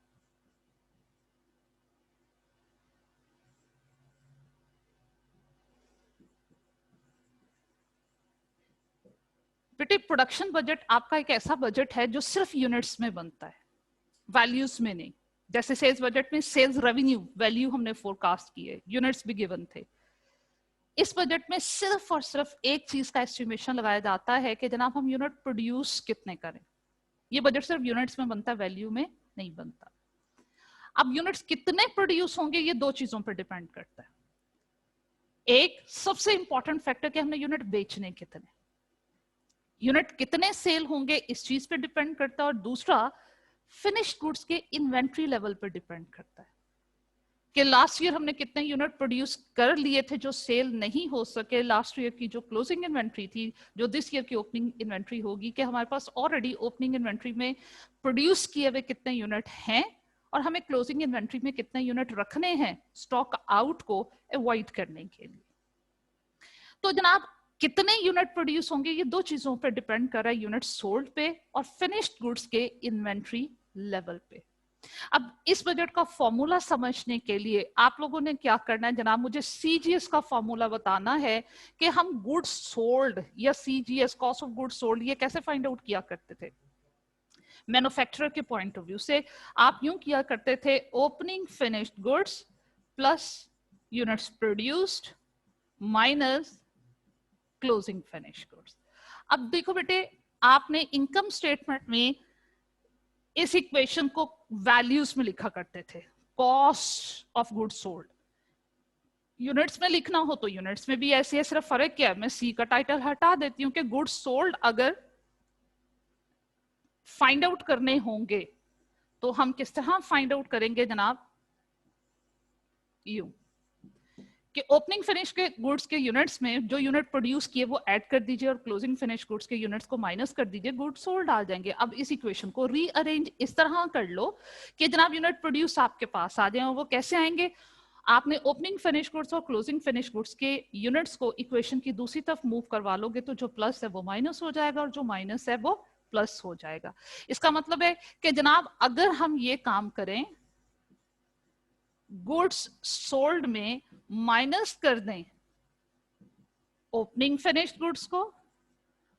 [SPEAKER 1] बेटे प्रोडक्शन बजट आपका एक ऐसा बजट है जो सिर्फ यूनिट्स में बनता है, वैल्यूज में नहीं। जैसे सेल्स बजट में सेल्स रेवेन्यू वैल्यू हमने फोरकास्ट की है, यूनिट्स भी गिवन थे। इस बजट में सिर्फ और सिर्फ एक चीज का एस्टिमेशन लगाया जाता है कि जनाब हम यूनिट प्रोड्यूस कितने करें। ये बजट सिर्फ यूनिट्स में बनता है, वैल्यू में नहीं बनता। अब यूनिट्स कितने प्रोड्यूस होंगे ये दो चीजों पर डिपेंड करता है। एक सबसे इंपॉर्टेंट फैक्टर कि हमने यूनिट बेचने कितने, यूनिट कितने सेल होंगे इस चीज पे डिपेंड करता है, और दूसरा फिनिश्ड गुड्स के इन्वेंट्री लेवल पर डिपेंड करता है कि लास्ट ईयर हमने कितने यूनिट प्रोड्यूस कर लिए थे जो सेल नहीं हो सके, लास्ट ईयर की जो क्लोजिंग इन्वेंट्री थी, जो दिस ईयर की ओपनिंग इन्वेंट्री होगी, कि हमारे पास ऑलरेडी ओपनिंग इन्वेंट्री में प्रोड्यूस किए हुए कितने यूनिट हैं और हमें क्लोजिंग इन्वेंट्री में कितने यूनिट रखने हैं स्टॉक आउट को अवॉइड करने के लिए। तो जनाब कितने यूनिट प्रोड्यूस होंगे ये दो चीजों पर डिपेंड कर रहा है, यूनिट सोल्ड पे और फिनिश्ड गुड्स के इन्वेंट्री लेवल पे। अब इस बजट का फॉर्मूला समझने के लिए आप लोगों ने क्या करना है जनाब, मुझे सीजीएस का फॉर्मूला बताना है कि हम गुड्स सोल्ड या CGS cost of goods sold ये कैसे फाइंड आउट किया करते थे। मैन्युफैक्चरर के पॉइंट ऑफ व्यू से आप यूं किया करते थे, opening finished goods plus units produced minus closing finish goods. अब देखो बेटे, आपने इनकम स्टेटमेंट में इस इक्वेशन को वैल्यूज में लिखा करते थे, cost of goods sold. Units में लिखना हो तो यूनिट्स में भी ऐसे है, सिर्फ फर्क क्या है, मैं सी का टाइटल हटा देती हूँ कि गुड्स सोल्ड अगर फाइंड आउट करने होंगे तो हम किस तरह फाइंड आउट करेंगे जनाब, यूं कि ओपनिंग फिनिश के गुड्स के यूनिट्स में जो यूनिट प्रोड्यूस किए वो ऐड कर दीजिए और क्लोजिंग फिनिश गुड्स के यूनिट्स को माइनस कर दीजिए, गुड्स सोल्ड आ जाएंगे। अब इस इक्वेशन को रीअरेंज इस तरह कर लो कि जनाब यूनिट प्रोड्यूस आपके पास आ जाए। वो कैसे आएंगे? आपने ओपनिंग फिनिश गुड्स और क्लोजिंग फिनिश गुड्स के यूनिट्स को इक्वेशन की दूसरी तरफ मूव करवा लोगे तो जो प्लस है वो माइनस हो जाएगा और जो माइनस है वो प्लस हो जाएगा। इसका मतलब है कि जनाब अगर हम ये काम करें, गुड्स सोल्ड में माइनस कर दें ओपनिंग फिनिश्ड गुड्स को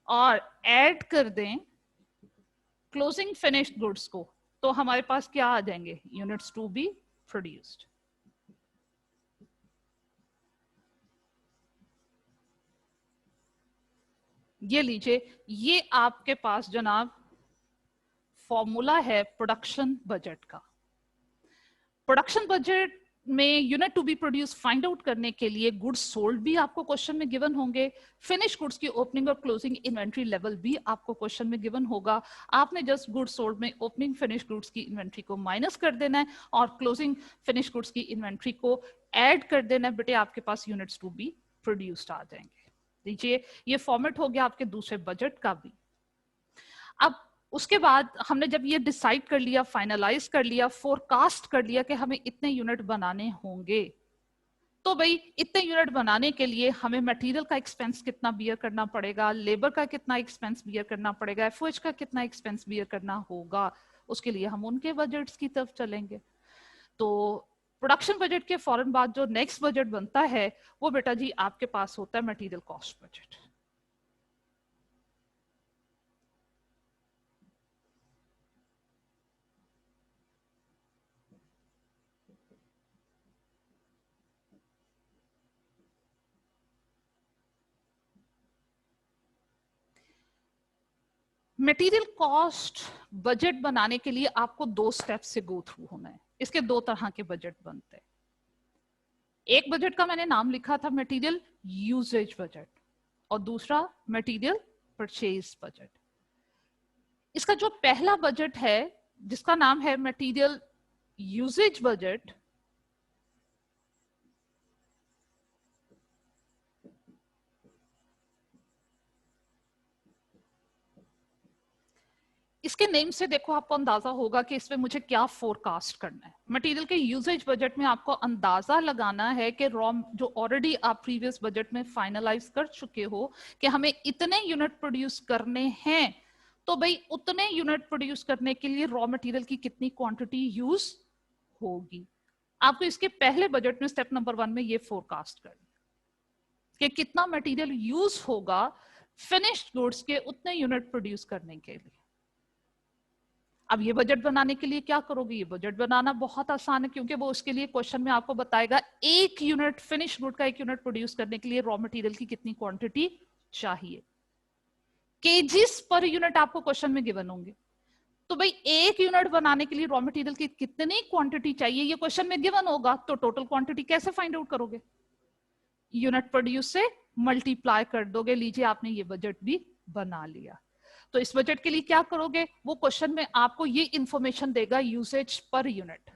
[SPEAKER 1] और ऐड कर दें क्लोजिंग फिनिश्ड गुड्स को, तो हमारे पास क्या आ जाएंगे? Units to be produced. ये लीजिए, ये आपके पास जनाब फॉर्मूला है प्रोडक्शन बजट का। प्रोडक्शन बजट में unit to be produce find out करने के लिए गुड्स सोल्ड भी आपको क्वेश्चन में गिवन होंगे, फिनिश गुड्स की ओपनिंग और क्लोजिंग इन्वेंट्री लेवल भी आपको क्वेश्चन में गिवन होगा। आपने जस्ट गुड्स सोल्ड में ओपनिंग फिनिश गुड्स की इन्वेंट्री को माइनस कर देना है और क्लोजिंग फिनिश गुड्स की इन्वेंट्री को ऐड कर देना है। बेटे आपके पास यूनिट्स टू बी प्रोड्यूस्ड आ जाएंगे। लीजिए, ये फॉर्मेट हो गया आपके दूसरे बजट का भी। अब उसके बाद हमने जब ये डिसाइड कर लिया, फाइनलाइज कर लिया, फोरकास्ट कर लिया कि हमें इतने यूनिट बनाने होंगे, तो भाई इतने यूनिट बनाने के लिए हमें मटेरियल का एक्सपेंस कितना बियर करना पड़ेगा, लेबर का कितना एक्सपेंस बियर करना पड़ेगा, एफओएच का कितना एक्सपेंस बियर करना होगा, उसके लिए हम उनके बजट्स की तरफ चलेंगे। तो प्रोडक्शन बजट के फौरन बाद जो नेक्स्ट बजट बनता है वो बेटा जी आपके पास होता है material cost budget. Material cost budget बनाने के लिए आपको 2 स्टेप से गो थ्रू होना है। इसके 2 तरह के बजट बनते हैं। एक बजट का मैंने नाम लिखा था मटेरियल यूजेज बजट और दूसरा मटेरियल परचेज बजट। इसका जो पहला बजट है जिसका नाम है मटेरियल यूजेज बजट, इसके नेम से देखो आपको अंदाजा होगा कि इसमें मुझे क्या फोरकास्ट करना है। मटेरियल के यूजेज बजट में आपको अंदाजा लगाना है कि रॉ जो ऑलरेडी आप प्रीवियस बजट में फाइनलाइज कर चुके हो कि हमें इतने यूनिट प्रोड्यूस करने हैं, तो भाई उतने यूनिट प्रोड्यूस करने के लिए रॉ मटेरियल की कितनी क्वांटिटी यूज होगी। आपको इसके पहले बजट में स्टेप नंबर 1 में ये फोरकास्ट करना कि कितना मटेरियल यूज होगा फिनिश्ड गुड्स के उतने यूनिट प्रोड्यूस करने के लिए। अब ये बजट बनाने के लिए क्या करोगे? ये बजट बनाना बहुत आसान है क्योंकि वो उसके लिए क्वेश्चन में आपको बताएगा एक यूनिट फिनिश गुड का एक यूनिट प्रोड्यूस करने के लिए रॉ मटेरियल की कितनी क्वांटिटी चाहिए। केजीस पर यूनिट आपको क्वेश्चन में गिवन होंगे, तो भाई एक यूनिट बनाने के लिए रॉ मटेरियल की कितनी क्वांटिटी चाहिए ये क्वेश्चन में गिवन होगा। तो टोटल क्वांटिटी कैसे फाइंड आउट करोगे? यूनिट प्रोड्यूस से मल्टीप्लाई कर दोगे। लीजिए आपने ये बजट भी बना लिया। तो इस बजट के लिए क्या करोगे? वो क्वेश्चन में आपको ये इंफॉर्मेशन देगा यूसेज पर यूनिट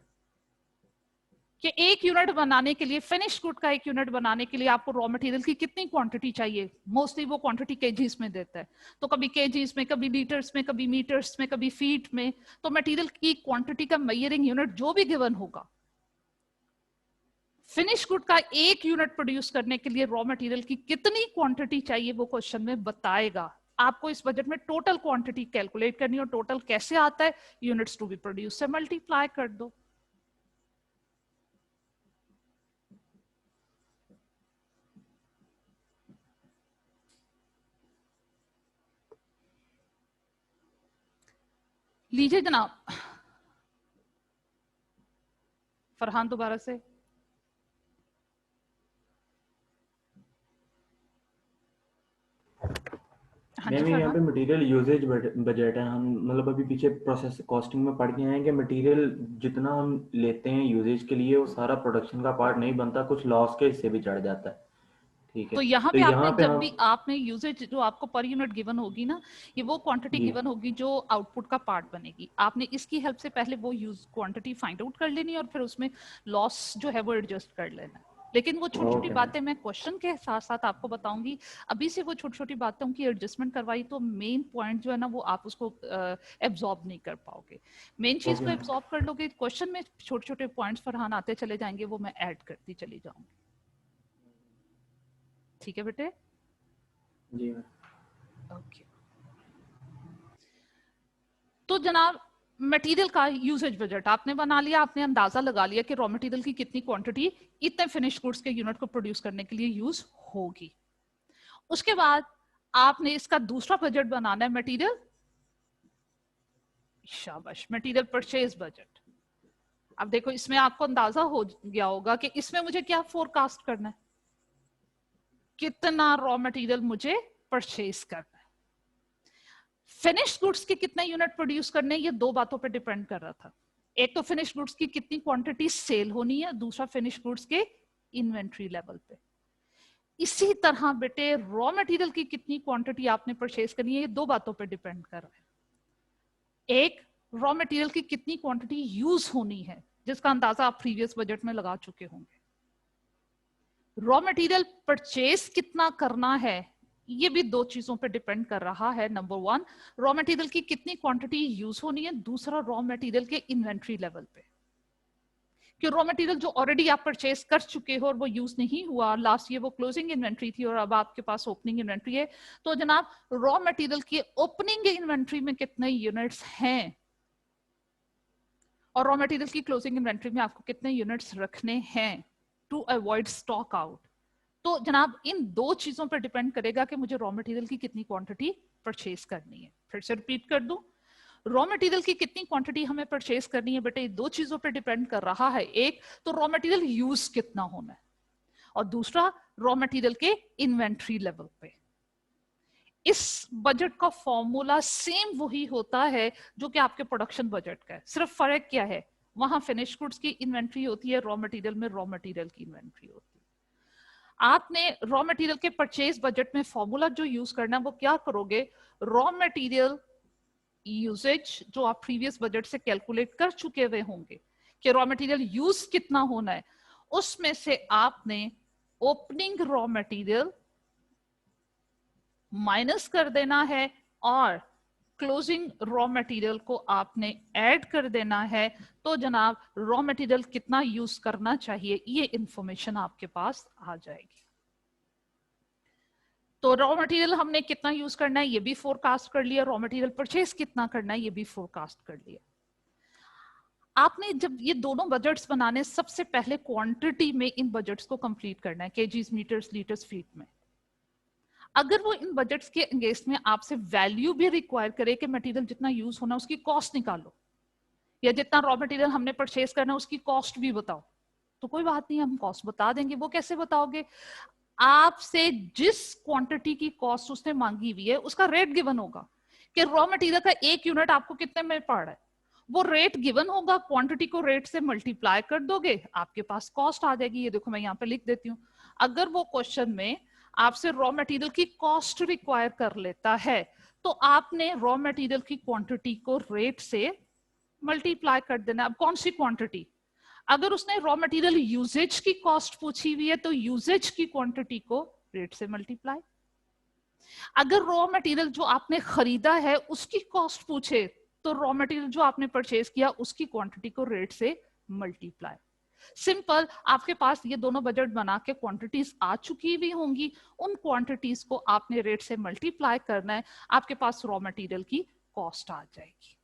[SPEAKER 1] कि एक यूनिट बनाने के लिए, फिनिश गुड का एक यूनिट बनाने के लिए आपको रॉ मटेरियल की कितनी क्वांटिटी चाहिए। मोस्टली वो क्वांटिटी केजीज में देता है, तो कभी केजीज में, कभी लीटर्स में, कभी मीटर्स में, कभी फीट में। तो मटेरियल की क्वांटिटी का मेजरिंग यूनिट जो भी गिवन होगा, फिनिश गुड का एक यूनिट प्रोड्यूस करने के लिए रॉ मटेरियल की कितनी क्वांटिटी चाहिए वो क्वेश्चन में बताएगा। आपको इस बजट में टोटल क्वांटिटी कैलकुलेट करनी है और टोटल कैसे आता है? यूनिट्स टू बी प्रोड्यूस से मल्टीप्लाई कर दो। लीजिए जनाब, फरहान दोबारा से।
[SPEAKER 2] मैम यहाँ पे मटेरियल यूजेज बजट है। हम मतलब अभी पीछे प्रोसेस कॉस्टिंग में पढ़ के आए हैं कि मटेरियल जितना हम लेते हैं यूजेज के लिए वो सारा प्रोडक्शन का पार्ट नहीं बनता, कुछ लॉस के हिस्से भी चढ़ जाता है। ठीक है,
[SPEAKER 1] तो यहाँ पे आपने जब भी आपने यूजेज जो आपको पर यूनिट गिवन होगी ना, ये वो क्वांटिटी गिवन होगी जो आउटपुट का पार्ट बनेगी। आपने इसकी हेल्प से पहले वो यूज क्वांटिटी फाइंड आउट कर लेनी और फिर उसमें लॉस जो है वो एडजस्ट कर लेना। लेकिन वो छोटी छोटी
[SPEAKER 2] Okay.
[SPEAKER 1] बातें मैं क्वेश्चन के साथ साथ आपको बताऊंगी। अभी से वो छोटी छोटी बातों की एडजस्टमेंट करवाई तो मेन पॉइंट जो है ना वो आप उसको एब्जॉर्ब नहीं कर पाओगे। मेन चीज को
[SPEAKER 2] Okay.
[SPEAKER 1] एब्जॉर्ब कर लोगे, क्वेश्चन में छोटे छोटे पॉइंट्स फरहान आते चले जाएंगे, वो मैं ऐड करती चली जाऊंगी। ठीक है बेटे?
[SPEAKER 2] जी।
[SPEAKER 1] ओके। तो जनाब मटेरियल का यूसेज बजट आपने बना लिया, आपने अंदाजा लगा लिया कि रॉ मटेरियल की कितनी क्वांटिटी इतने फिनिश गुड्स के यूनिट को प्रोड्यूस करने के लिए यूज होगी। उसके बाद आपने इसका दूसरा बजट बनाना है मटेरियल, शाबाश, मटेरियल परचेज बजट। अब देखो इसमें आपको अंदाजा हो गया होगा कि इसमें मुझे क्या फोरकास्ट करना है, कितना रॉ मटेरियल मुझे परचेज करना है। फिनिश गुड्स के कितने यूनिट प्रोड्यूस करने, ये दो बातों पे डिपेंड कर रहा था। एक तो फिनिश गुड्स की कितनी क्वांटिटी सेल होनी है, दूसरा फिनिश गुड्स के इन्वेंट्री लेवल पे। इसी तरह बेटे रॉ मटेरियल की कितनी क्वांटिटी आपने परचेज करनी है, ये दो बातों पे डिपेंड कर रहा है। एक, रॉ मटेरियल की कितनी क्वांटिटी यूज होनी है, जिसका अंदाजा आप प्रीवियस बजट में लगा चुके होंगे। रॉ मटेरियल परचेज कितना करना है, ये भी दो चीजों पे डिपेंड कर रहा है। नंबर वन, रॉ मटेरियल की कितनी क्वांटिटी यूज होनी है, दूसरा रॉ मटेरियल के इन्वेंट्री लेवल पे, कि रॉ मटेरियल जो ऑलरेडी आप परचेज कर चुके हो और वो यूज नहीं हुआ, लास्ट ईयर वो क्लोजिंग इन्वेंट्री थी और अब आपके पास ओपनिंग इन्वेंट्री है, तो जनाब रॉ मटेरियल की ओपनिंग इन्वेंट्री में कितने यूनिट्स हैं और रॉ मटेरियल की क्लोजिंग इन्वेंट्री में आपको कितने यूनिट्स रखने हैं टू अवॉइड स्टॉक आउट। तो जनाब इन दो चीजों पर डिपेंड करेगा कि मुझे रॉ मटेरियल की कितनी क्वांटिटी परचेज करनी है। फिर से रिपीट कर दूं, रॉ मटेरियल की कितनी क्वांटिटी हमें परचेज करनी है बेटे, दो चीजों पर डिपेंड कर रहा है। एक तो रॉ मटेरियल यूज कितना होना है और दूसरा रॉ मटेरियल के इन्वेंट्री लेवल पे। इस बजट का फॉर्मूला सेम वही होता है जो कि आपके प्रोडक्शन बजट का है, सिर्फ फर्क क्या है, वहां फिनिश गुड्स की इन्वेंट्री होती है, रॉ मटेरियल में रॉ मटेरियल की इन्वेंट्री होती है। आपने रॉ मटेरियल के परचेज बजट में फॉर्मूला जो यूज करना है वो क्या करोगे, रॉ मटेरियल यूसेज जो आप प्रीवियस बजट से कैलकुलेट कर चुके हुए होंगे कि रॉ मटेरियल यूज कितना होना है, उसमें से आपने ओपनिंग रॉ मटेरियल माइनस कर देना है और क्लोजिंग रॉ मटेरियल को आपने ऐड कर देना है। तो जनाब रॉ मटेरियल कितना यूज करना चाहिए ये इंफॉर्मेशन आपके पास आ जाएगी। तो रॉ मटेरियल हमने कितना यूज करना है ये भी फोरकास्ट कर लिया, रॉ मटेरियल परचेज कितना करना है ये भी फोरकास्ट कर लिया। आपने जब ये दोनों बजट्स बनाने, सबसे पहले क्वांटिटी में इन बजट्स को कंप्लीट करना है, केजीज, मीटर्स, लीटर्स, फीट में। अगर वो इन बजट्स के अगेंस्ट में आपसे वैल्यू भी रिक्वायर करे कि मटेरियल जितना यूज होना उसकी कॉस्ट निकालो, या जितना रॉ मटेरियल हमने परचेज करना उसकी कॉस्ट भी बताओ, तो कोई बात नहीं, हम कॉस्ट बता देंगे। वो कैसे बताओगे, आपसे जिस क्वांटिटी की कॉस्ट उसने मांगी हुई है उसका रेट गिवन होगा कि रॉ मटेरियल का एक यूनिट आपको कितने में पड़ रहा है, वो रेट गिवन होगा, क्वांटिटी को रेट से मल्टीप्लाई कर दोगे, आपके पास कॉस्ट आ जाएगी। ये देखो मैं यहाँ पे लिख देती हूँ, अगर वो क्वेश्चन में आपसे रॉ मटेरियल की कॉस्ट रिक्वायर कर लेता है तो आपने रॉ मटेरियल की क्वांटिटी को रेट से मल्टीप्लाई कर देना। अब कौन सी क्वांटिटी, अगर उसने रॉ मटेरियल यूजेज की कॉस्ट पूछी हुई है तो यूजेज की क्वांटिटी को रेट से मल्टीप्लाई। अगर रॉ मटेरियल जो आपने खरीदा है उसकी कॉस्ट पूछे तो रॉ मटेरियल जो आपने परचेज किया उसकी क्वांटिटी को रेट से मल्टीप्लाई। सिंपल, आपके पास ये दोनों बजट बना के क्वांटिटीज आ चुकी भी होंगी, उन क्वांटिटीज को आपने रेट से मल्टीप्लाई करना है, आपके पास रॉ मटेरियल की कॉस्ट आ जाएगी।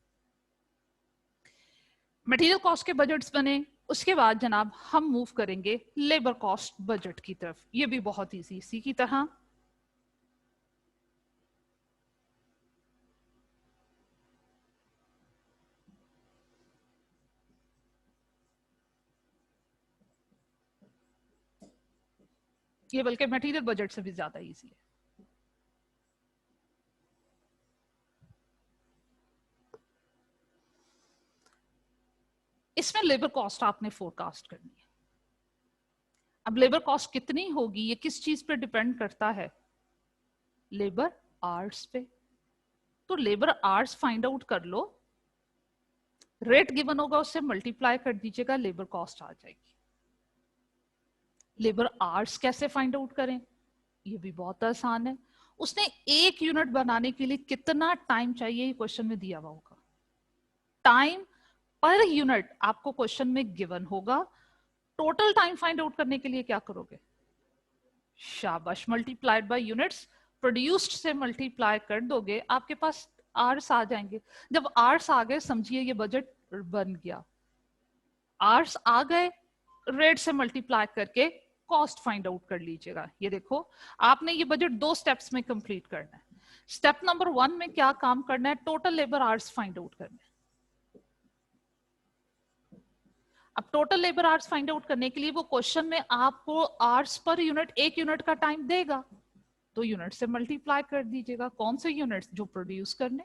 [SPEAKER 1] मटेरियल कॉस्ट के बजट्स बने, उसके बाद जनाब हम मूव करेंगे लेबर कॉस्ट बजट की तरफ। ये भी बहुत इजी, इसी की तरह ये बल्कि मटेरियल बजट से भी ज्यादा इजी है। इसमें लेबर कॉस्ट आपने फोरकास्ट करनी है। अब लेबर कॉस्ट कितनी होगी ये किस चीज पे डिपेंड करता है, लेबर आवर्स पे। तो लेबर आवर्स फाइंड आउट कर लो, रेट गिवन होगा उससे मल्टीप्लाई कर दीजिएगा, लेबर कॉस्ट आ जाएगी। लेबर आवर्स कैसे फाइंड आउट करें, ये भी बहुत आसान है। उसने 1 यूनिट बनाने के लिए कितना टाइम चाहिए, ये क्वेश्चन में दिया हुआ होगा। टाइम पर यूनिट आपको क्वेश्चन में गिवन होगा। टोटल टाइम फाइंड आउट करने के लिए क्या करोगे, शाबाश, मल्टीप्लाइड बाय यूनिट्स प्रोड्यूस्ड से मल्टीप्लाई कर दोगे, आपके पास आवर्स आ जाएंगे। जब आवर्स आ गए समझिए ये बजट बन गया। आवर्स आ गए, रेट से मल्टीप्लाई करके कॉस्ट फाइंड आउट कर लीजिएगा। ये देखो आपने ये बजट 2 स्टेप्स में कंप्लीट करना है। स्टेप नंबर 1 में क्या काम करना है, total labour hours find out करना है। अब total labour hours find out करने के लिए वो क्वेश्चन में आपको आवर्स पर यूनिट 1 यूनिट का टाइम देगा, तो यूनिट से मल्टीप्लाई कर दीजिएगा। कौन से यूनिट्स, जो प्रोड्यूस करने।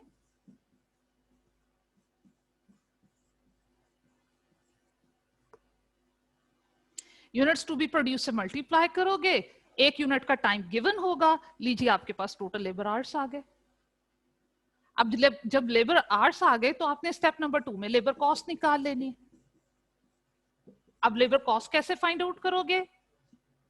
[SPEAKER 1] यूनिट्स टू बी प्रोड्यूस से मल्टीप्लाई करोगे, 1 यूनिट का टाइम गिवन होगा, लीजिए आपके पास टोटल लेबर आवर्स आ गए। अब जब लेबर आवर्स आ गए तो आपने स्टेप नंबर 2 में लेबर कॉस्ट निकाल लेनी। अब लेबर कॉस्ट कैसे फाइंड आउट करोगे,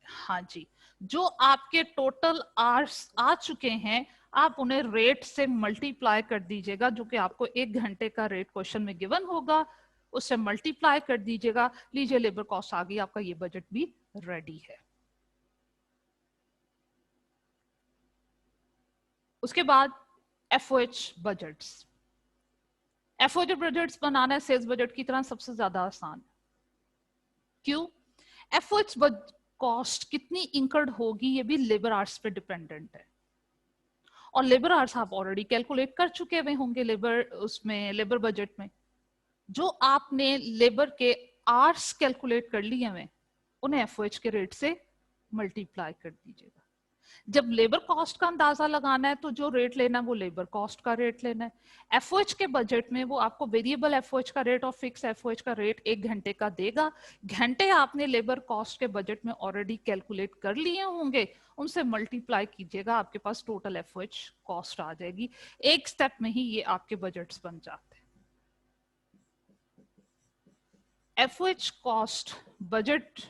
[SPEAKER 1] हाँ जी, जो आपके टोटल आवर्स आ चुके हैं आप उन्हें रेट से मल्टीप्लाई कर दीजिएगा, जो कि आपको 1 घंटे का रेट क्वेश्चन में गिवन होगा, उससे मल्टीप्लाई कर दीजिएगा। लीजिए लेबर कॉस्ट आ गई, आपका ये बजट भी रेडी है। उसके बाद एफओएच बजट्स। एफओएच बजट्स बनाना सेल्स बजट की तरह सबसे ज्यादा आसान। क्यों, एफओएच कॉस्ट कितनी इंकर्ड होगी ये भी लेबर आवर्स पे डिपेंडेंट है, और लेबर आवर्स आप ऑलरेडी कैलकुलेट कर चुके हुए होंगे लेबर बजट में। जो आपने लेबर के आवर्स कैलकुलेट कर लिए हुए उन्हें एफओएच के रेट से मल्टीप्लाई कर दीजिएगा। जब लेबर कॉस्ट का अंदाजा लगाना है तो जो रेट लेना है वो लेबर कॉस्ट का रेट लेना है। एफओएच के बजट में वो आपको वेरिएबल एफओएच का रेट और फिक्स एफओएच का रेट 1 घंटे का देगा। घंटे आपने लेबर कॉस्ट के बजट में ऑलरेडी कैलकुलेट कर लिए होंगे, उनसे मल्टीप्लाई कीजिएगा, आपके पास टोटल एफओएच कॉस्ट आ जाएगी। एक स्टेप में ही ये आपके बजट्स बन जाते हैं। एफओएच कॉस्ट बजट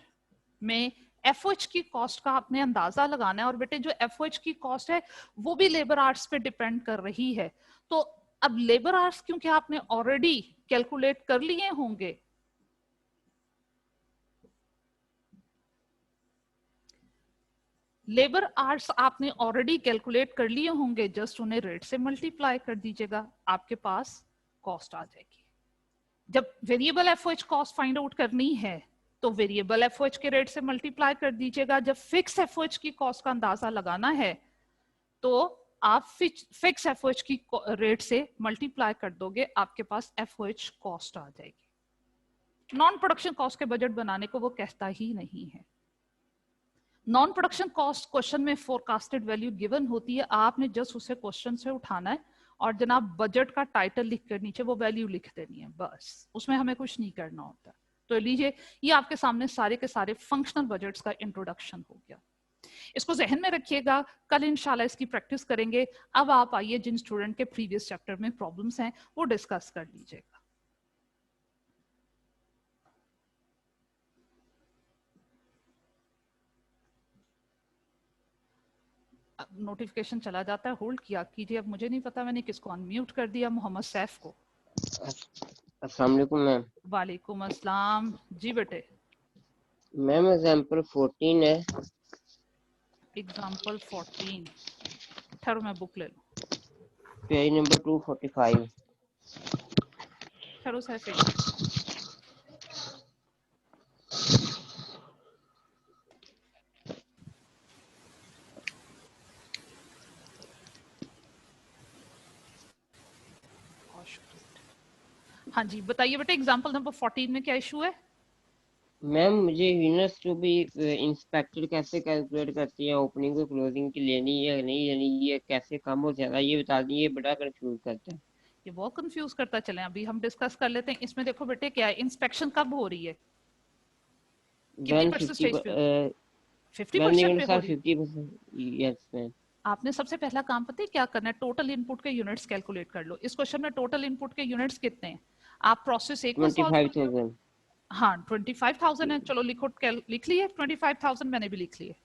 [SPEAKER 1] में एफओएच की कॉस्ट का आपने अंदाजा लगाना है, और बेटे जो एफओएच की कॉस्ट है वो भी लेबर आवर्स पे डिपेंड कर रही है। तो अब लेबर आवर्स क्योंकि आपने ऑलरेडी कैलकुलेट कर लिए होंगे, लेबर आवर्स आपने ऑलरेडी कैलकुलेट कर लिए होंगे, जस्ट उन्हें रेट से मल्टीप्लाई कर दीजिएगा, आपके पास कॉस्ट आ जाएगी। जब variable FOH cost find out करनी है तो वेरिएबल एफओएच के रेट से मल्टीप्लाई कर दीजिएगा। जब फिक्स एफओएच की कॉस्ट का अंदाजा लगाना है तो आप फिक्स एफओएच की रेट से मल्टीप्लाई कर दोगे, आपके पास एफओएच कॉस्ट आ जाएगी। नॉन प्रोडक्शन कॉस्ट के बजट बनाने को वो कहता ही नहीं है। नॉन प्रोडक्शन कॉस्ट क्वेश्चन में फोरकास्टेड वैल्यू गिवन होती है, आपने जस्ट उसे क्वेश्चन से उठाना है और जनाब बजट का टाइटल लिख कर नीचे वो वैल्यू लिख देनी है, बस, उसमें हमें कुछ नहीं करना होता। तो लीजिए ये आपके सामने सारे के सारे फंक्शनल बजट्स का इंट्रोडक्शन हो गया। इसको जहन में रखिएगा, कल इंशाल्लाह इसकी प्रैक्टिस करेंगे। अब आप आइए जिन स्टूडेंट के प्रीवियस चैप्टर में प्रॉब्लम्स हैं वो डिस्कस कर लीजिएगा। नोटिफिकेशन चला जाता है, होल्ड किया कीजिए। अब मुझे नहीं पता मैंने किसको अनम्यूट कर दिया, मोहम्मद सैफ को।
[SPEAKER 3] अस्सलाम वालेकुम मैम।
[SPEAKER 1] वालेकुम अस्सलाम जी बेटे।
[SPEAKER 3] मैम एग्जांपल 14 है।
[SPEAKER 1] एग्जांपल 14, ठहरो मैं बुक ले लूं।
[SPEAKER 3] Page number 245।
[SPEAKER 1] ठहरो सैफ एक मिनट। हाँ जी बताइए बेटे, एग्जांपल नंबर 14 में क्या इशू है?
[SPEAKER 3] मैम मुझे यूनिट्स टू बी इंस्पेक्टेड कैसे कैलकुलेट करती है, ओपनिंग को क्लोजिंग की लेनी है या नहीं लेनी, ये कैसे कम हो ज्यादा ये बता दी, ये बड़ा कंफ्यूज करता है।
[SPEAKER 1] ये बहुत कंफ्यूज करता, चलें अभी हम डिस्कस कर लेते हैं। इसमें देखो बेटे क्या है, इंस्पेक्शन कब हो रही है, कितनी परसेंटेज पे? 50% पे हो रही है।
[SPEAKER 3] Yes ma'am.
[SPEAKER 1] आपने सबसे पहला काम पता है क्या करना है, टोटल इनपुट के यूनिट्स कैलकुलेट कर लो। इस क्वेश्चन में टोटल इनपुट के यूनिट्स कितने हैं, आप प्रोसेस एक को सॉल्व कर लो।
[SPEAKER 3] 25,000।
[SPEAKER 1] हाँ 25,000 है, चलो लिखो, लिख लिए 25,000, मैंने भी लिख लिए।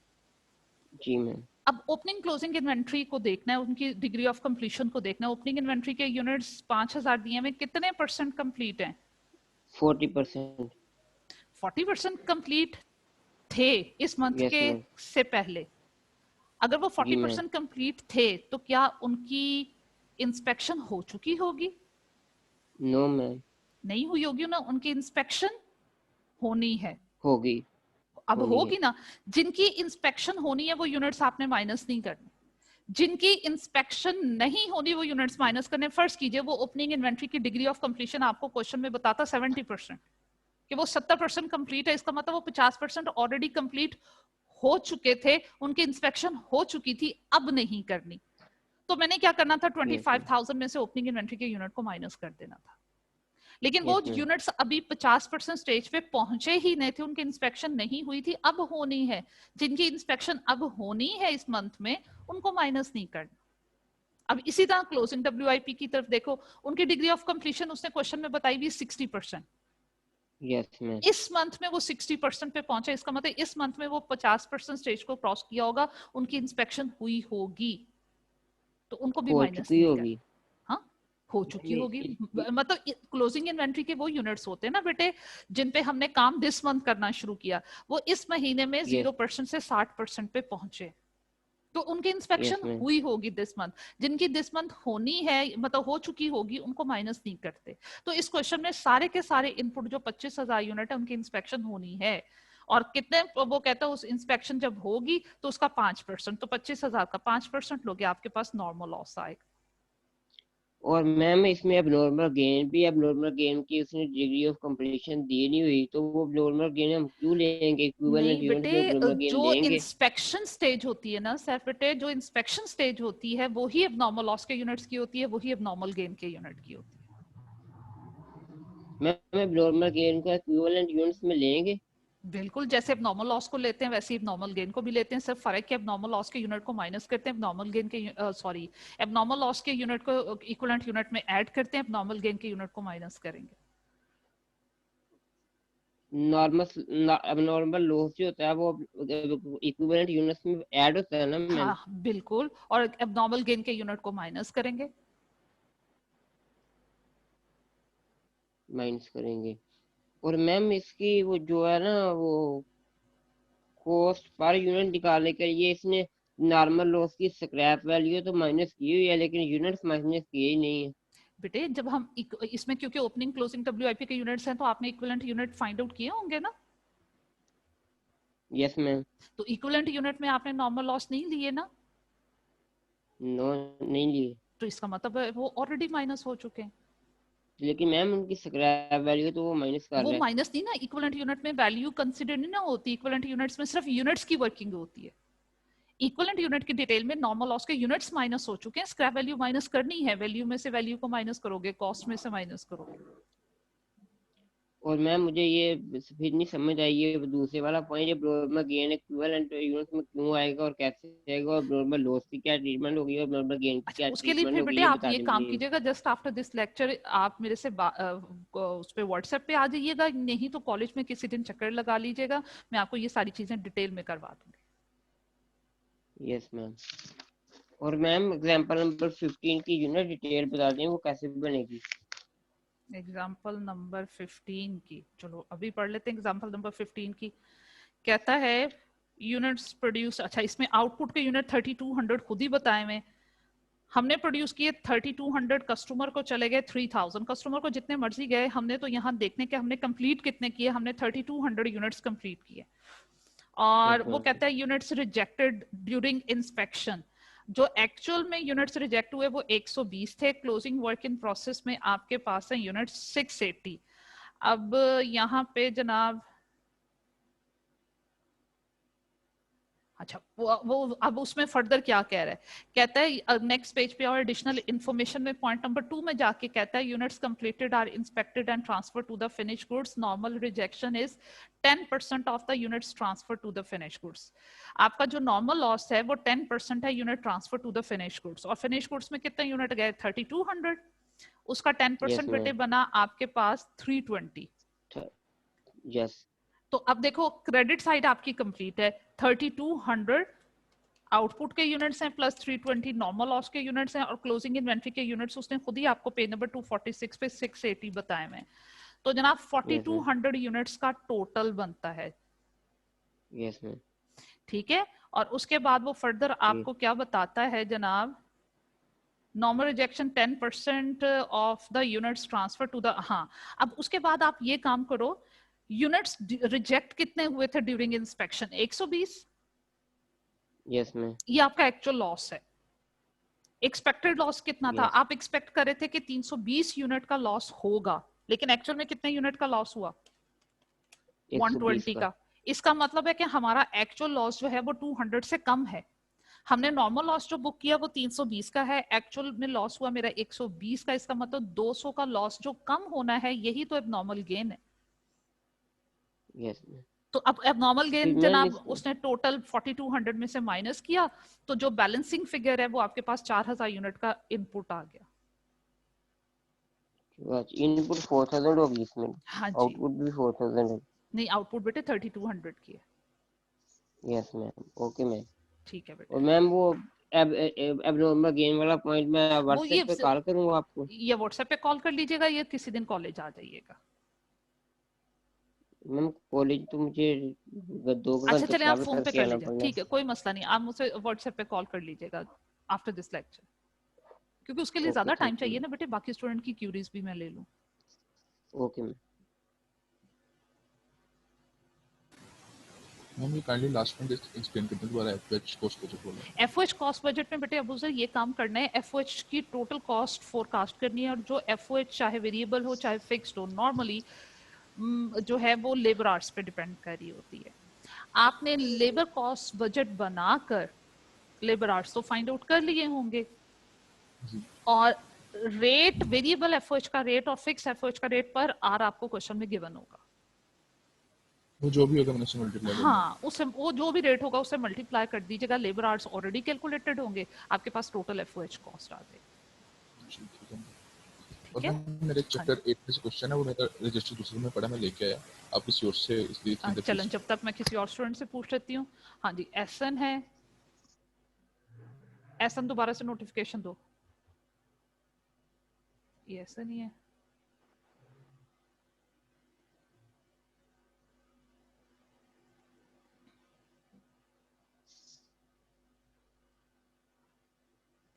[SPEAKER 3] जी मैम।
[SPEAKER 1] अब ओपनिंग क्लोजिंग इन्वेंट्री को देखना है, उनकी डिग्री ऑफ कंप्लीशन को देखना है। ओपनिंग इन्वेंट्री के यूनिट्स 5,000 दिए में कितने % कंप्लीट हैं?
[SPEAKER 3] 40%।
[SPEAKER 1] 40% कंप्लीट थे इस मंथ
[SPEAKER 3] यस
[SPEAKER 1] के
[SPEAKER 3] मैम।
[SPEAKER 1] से पहले। अगर वो
[SPEAKER 3] जी मैम।
[SPEAKER 1] 40% कंप्लीट थे तो क्या उनकी इंस्पेक्शन हो चुकी होगी?
[SPEAKER 3] No ma'am.
[SPEAKER 1] नहीं हुई होगी ना, उनकी इंस्पेक्शन होनी है।
[SPEAKER 3] होगी।
[SPEAKER 1] अब
[SPEAKER 3] होनी है।
[SPEAKER 1] होगी ना, जिनकी इंस्पेक्शन होनी है वो यूनिट्स आपने माइनस नहीं करने, जिनकी इंस्पेक्शन नहीं होनी वो यूनिट्स माइनस करने। फर्स्ट कीजिए वो ओपनिंग इन्वेंट्री की डिग्री ऑफ कंप्लीशन आपको क्वेश्चन में बताता 70%, कि वो 70% कंप्लीट है, इसका मतलब वो 50% ऑलरेडी कंप्लीट हो चुके थे, उनकी इंस्पेक्शन हो चुकी थी, अब नहीं करनी। तो मैंने क्या करना था, 25,000 में से ओपनिंग इन्वेंट्री के यूनिट को माइनस कर देना था। लेकिन वो
[SPEAKER 3] यस मैम।
[SPEAKER 1] यूनिट्स अभी 50% स्टेज पे पहुंचे ही नहीं थे, उनकी इंस्पेक्शन नहीं हुई थी, अब होनी है। जिनकी इंस्पेक्शन अब होनी है इस मंथ में, उनको माइनस नहीं करना। अब इसी तरह क्लोजिंग WIP की तरफ देखो, उनकी डिग्री ऑफ कंप्लीशन उसने क्वेश्चन में बताई हुई 60%।
[SPEAKER 3] Yes ma'am.
[SPEAKER 1] इस मंथ में वो 60% पे पहुंचे, इसका मतलब इस मंथ में वो 50% स्टेज को क्रॉस किया होगा, उनकी इंस्पेक्शन हुई होगी, तो उनको भी
[SPEAKER 3] हो
[SPEAKER 1] माइनस
[SPEAKER 3] चुकी
[SPEAKER 1] नहीं
[SPEAKER 3] होगी।
[SPEAKER 1] करना। हाँ हो चुकी होगी, मतलब क्लोजिंग इन्वेंट्री के वो यूनिट्स होते हैं ना बेटे, जिन पे हमने काम दिस मंथ करना शुरू किया, वो इस महीने में
[SPEAKER 3] यस।
[SPEAKER 1] 0% से 60% पे पहुंचे, तो उनकी
[SPEAKER 3] यस
[SPEAKER 1] इंस्पेक्शन
[SPEAKER 3] मैम।
[SPEAKER 1] हुई होगी दिस मंथ। जिनकी दिस मंथ होनी है, मतलब हो चुकी होगी, उनको माइनस नहीं करते। तो इस क्वेश्चन में सारे के सारे इनपुट जो 25,000 यूनिट है उनकी इंस्पेक्शन होनी है, और कितने वो कहता है उस इंस्पेक्शन जब होगी तो उसका 5%, तो 25,000 का 5% लोगे, आपके पास नॉर्मल लॉस आएगा।
[SPEAKER 3] और मैम इसमें अब नॉर्मल गेन भी, अब नॉर्मल गेन की उसने डिग्री ऑफ कंप्लीशन दी नहीं हुई, तो वो नॉर्मल गेन हम क्यों लेंगे? इक्विवेलेंट
[SPEAKER 1] नहीं
[SPEAKER 3] यूनिट
[SPEAKER 1] बेटे,
[SPEAKER 3] में नॉर्मल गेन
[SPEAKER 1] जो
[SPEAKER 3] लेंगे?
[SPEAKER 1] इंस्पेक्शन स्टेज होती है ना सर बेटे, जो इंस्पेक्शन स्टेज होती है वही अब नॉर्मल लॉस के यूनिट्स की होती है, वही अब नॉर्मल गेन के यूनिट की होती है।
[SPEAKER 3] मैम अब नॉर्मल गेन को इक्विवेलेंट यूनिट्स में लेंगे?
[SPEAKER 1] बिल्कुल, जैसे अब नॉर्मल लॉस को लेते हैं वैसे ही नॉर्मल गेन को भी लेते हैं, सिर्फ फर्क है अब नॉर्मल लॉस के यूनिट को माइनस करते हैं, अब नॉर्मल गेन के सॉरी, अब नॉर्मल लॉस के यूनिट को इक्विवेलेंट यूनिट में ऐड करते हैं, अब नॉर्मल गेन के यूनिट को माइनस करेंगे।
[SPEAKER 3] नॉर्मल अब नॉर्मल लॉस जो होता है वो इक्विवेलेंट यूनिट्स में ऐड होता है ना मैम?
[SPEAKER 1] हाँ बिल्कुल, और अब नॉर्मल गेन के यूनिट को माइनस करेंगे।
[SPEAKER 3] माइनस करेंगे। और मैम इसकी वो जो है ना वो कॉस्ट पर यूनिट निकालने के लिए इसने नॉर्मल लॉस की स्क्रैप वैल्यू तो माइनस की हुई है, लेकिन यूनिट्स माइनस किए ही नहीं है।
[SPEAKER 1] बेटे जब हम इसमें क्योंकि ओपनिंग क्लोजिंग WIP के यूनिट्स हैं, तो आपने इक्विवेलेंट यूनिट फाइंड आउट किए होंगे ना।
[SPEAKER 3] Yes ma'am.
[SPEAKER 1] तो इक्विवेलेंट यूनिट में आपने नॉर्मल लॉस नहीं लिए ना,
[SPEAKER 3] नो, नहीं लिए।
[SPEAKER 1] तो इसका मतलब है वो ऑलरेडी माइनस हो चुके हैं।
[SPEAKER 3] लेकिन मैम उनकी स्क्रैप वैल्यू तो वो माइनस कर
[SPEAKER 1] वो
[SPEAKER 3] रहा है।
[SPEAKER 1] माइनस नहीं ना, इक्विवेलेंट यूनिट में वैल्यू कंसीडर नहीं ना होती, इक्विवेलेंट यूनिट्स में सिर्फ यूनिट्स की वर्किंग होती है। इक्विवेलेंट यूनिट की डिटेल में नॉर्मल लॉस के यूनिट्स माइनस हो चुके हैं, स्क्रैप वैल्यू माइनस करनी है, वैल्यू में से वैल्यू को माइनस करोगे, कॉस्ट में से माइनस करोगे।
[SPEAKER 3] और मैम मुझे ये फिर नहीं समझ आई ये दूसरे वाला पॉइंट, ये नॉर्मल गेन इक्विवेलेंट यूनिट्स में क्यों आएगा और कैसे आएगा, और नॉर्मल लॉस की क्या ट्रीटमेंट होगी और नॉर्मल गेन की
[SPEAKER 1] अच्छा,
[SPEAKER 3] क्या
[SPEAKER 1] उसके लिए
[SPEAKER 3] ट्रीटमेंट
[SPEAKER 1] फिर
[SPEAKER 3] होगी,
[SPEAKER 1] बेटे
[SPEAKER 3] ये
[SPEAKER 1] आप
[SPEAKER 3] बता
[SPEAKER 1] ये
[SPEAKER 3] दें
[SPEAKER 1] काम
[SPEAKER 3] प्लीज।
[SPEAKER 1] कीजिएगा, जस्ट आफ्टर दिस लेक्चर आप मेरे से उस पे व्हाट्सएप पे आ जाइएगा, नहीं तो कॉलेज में किसी दिन चक्कर लगा लीजिएगा, मैं आपको ये सारी चीजें डिटेल में करवा दूंगी।
[SPEAKER 3] Yes ma'am. और मैम एग्जांपल नंबर 15 की यूनिट डिटेल बता दें वो कैसे बनेगी?
[SPEAKER 1] एग्जाम्पल नंबर 15 की, चलो अभी पढ़ लेते हैं एग्जाम्पल नंबर 15 की। कहता है यूनिट्स प्रोड्यूस, अच्छा इसमें आउटपुट के यूनिट 3200 खुद ही बताए हुए, हमने प्रोड्यूस किए 3200, कस्टमर को चले गए 3000, कस्टमर को जितने मर्जी गए, हमने तो यहाँ देखने के हमने कंप्लीट कितने किए, हमने 3200 यूनिट्स कंप्लीट किए। और
[SPEAKER 3] यस
[SPEAKER 1] वो
[SPEAKER 3] मैम।
[SPEAKER 1] कहता है यूनिट्स रिजेक्टेड ड्यूरिंग इंस्पेक्शन, जो एक्चुअल में यूनिट्स रिजेक्ट हुए वो 120 थे, क्लोजिंग वर्क इन प्रोसेस में आपके पास है यूनिट्स 680। अब यहाँ पे जनाब, अच्छा वो अब उसमें फर्दर क्या कह रहा है, कहता है नेक्स्ट पेज पे और एडिशनल इन्फॉर्मेशन में पॉइंट नंबर 2 में जाके कहता है units completed are inspected and transfer to the finish goods, normal rejection is 10% of the units transfer to the finish goods. आपका जो नॉर्मल लॉस है वो 10% है unit transfer to the finish goods, और फिनिश गुड्स में कितने unit गए 3200, उसका 10%
[SPEAKER 3] यस
[SPEAKER 1] बेटे
[SPEAKER 3] मैम।
[SPEAKER 1] बना आपके पास 320।
[SPEAKER 3] यस
[SPEAKER 1] तो अब देखो क्रेडिट साइड आपकी कंप्लीट है, 3200 आउटपुट के यूनिट्स हैं प्लस 320 नॉर्मल लॉस के यूनिट्स हैं और क्लोजिंग इन्वेंट्री के यूनिट्स उसने खुद ही आपको पेज नंबर 246 पे 680 बताए हुए हैं। तो जनाब 4200 यूनिट्स का टोटल बनता है।
[SPEAKER 3] यस मैम
[SPEAKER 1] ठीक है, और उसके बाद वो फर्दर आपको क्या बताता है जनाब, normal rejection 10% of the units transfer to the, हाँ अब उसके बाद आप ये काम करो, यूनिट्स रिजेक्ट कितने हुए थे ड्यूरिंग इंस्पेक्शन? 120।
[SPEAKER 3] यस मैम
[SPEAKER 1] ये आपका एक्चुअल लॉस है। एक्सपेक्टेड लॉस कितना था?
[SPEAKER 3] यस
[SPEAKER 1] आप एक्सपेक्ट कर रहे थे कि 320 यूनिट का लॉस होगा, लेकिन एक्चुअल में कितने यूनिट का लॉस हुआ?
[SPEAKER 3] 120
[SPEAKER 1] 120
[SPEAKER 3] का।
[SPEAKER 1] का। इसका मतलब है कि हमारा एक्चुअल लॉस जो है वो 200 से कम है। हमने नॉर्मल लॉस जो बुक किया वो 320 का है, एक्चुअल में लॉस हुआ मेरा 120 का। इसका मतलब 200 का लॉस जो कम होना है, यही तो एबनॉर्मल गेन है।
[SPEAKER 3] यस मैम
[SPEAKER 1] तो अब एबनॉर्मल गेन
[SPEAKER 3] फिर मैम
[SPEAKER 1] जनाब
[SPEAKER 3] इसमें
[SPEAKER 1] उसने टोटल 4200 में से माइनस किया, तो जो बैलेंसिंग फिगर है वो आपके पास 4000 यूनिट का इनपुट आ गया।
[SPEAKER 3] इनपुट 4000 होगी इसमें,
[SPEAKER 1] हाँ जी,
[SPEAKER 3] आउटपुट भी 4000 है।
[SPEAKER 1] नहीं आउटपुट बेटे 3200 की है।
[SPEAKER 3] Yes ma'am okay ma'am.
[SPEAKER 1] ठीक है बेटे,
[SPEAKER 3] और मैम वो एबनॉर्मल गेन वाला पॉइंट मैं
[SPEAKER 1] वो
[SPEAKER 3] व्हाट्सएप पे कॉल करूंगा आपको?
[SPEAKER 1] ये व्हाट्सएप पे कॉल कर लीजिएगा, ये किसी दिन कॉलेज आ जाइएगा।
[SPEAKER 3] मैम कॉलेज तो मुझे 2
[SPEAKER 1] अच्छा
[SPEAKER 3] घंटे
[SPEAKER 1] चले आप
[SPEAKER 3] ट्रैवल
[SPEAKER 1] फोन पे
[SPEAKER 3] करके
[SPEAKER 1] कर
[SPEAKER 3] आना
[SPEAKER 1] लीजिएगा,
[SPEAKER 3] पड़ना है।
[SPEAKER 1] ठीक है कोई मसला नहीं, आप मुझसे व्हाट्सएप पे कॉल कर लीजिएगा आफ्टर दिस लेक्चर, क्योंकि उसके लिए
[SPEAKER 3] ओके
[SPEAKER 1] ज्यादा टाइम
[SPEAKER 3] थैंक यू
[SPEAKER 1] चाहिए ना बेटे, बाकी स्टूडेंट की क्यूरीज भी मैं ले लूं।
[SPEAKER 3] Okay ma'am.
[SPEAKER 4] मैम ये काइंडली लास्ट पॉइंट एक्सप्लेन करते हैं दोबारा, एफएच कॉस्ट बजट वाला।
[SPEAKER 1] एफओएच कॉस्ट बजट में बेटे अबू सर ये काम करना है, एफओएच की टोटल कॉस्ट फोरकास्ट करनी है, और जो एफओएच चाहे वेरिएबल हो चाहे फिक्स्ड हो, नॉर्मली जो है वो लेबर आवर्स पे डिपेंड कर रही होती है। आपने लेबर कॉस्ट बजट बनाकर लेबर आवर्स तो फाइंड आउट कर लिए होंगे, और रेट वेरिएबल एफओएच का रेट और फिक्स एफओएच का रेट पर आर आपको क्वेश्चन में गिवन होगा।
[SPEAKER 4] वो जो भी होगा मैंने उससे मल्टीप्लाई करना है।
[SPEAKER 1] हाँ, उससे वो जो भी रेट होगा उससे मल्टीप्लाई कर दीजिएगा, लेबर आवर्स ऑलरेडी कैलकुलेटेड होंगे, आपके पास टोटल एफओएच कॉस्ट आ जाएगी।
[SPEAKER 4] ठीक है। और
[SPEAKER 1] ठीक है,
[SPEAKER 4] मैम मेरे चैप्टर 8 में से क्वेश्चन है, वो मेरा रजिस्टर दूसरे में पढ़ा, मैं लेके आया, आप किसी और से इसलिए
[SPEAKER 1] चलन जब तक मैं किसी और स्टूडेंट से पूछ लेती हूँ। हाँ जी, एसन है, एसन दोबारा से नोटिफिकेशन दो, ये एसन ही है।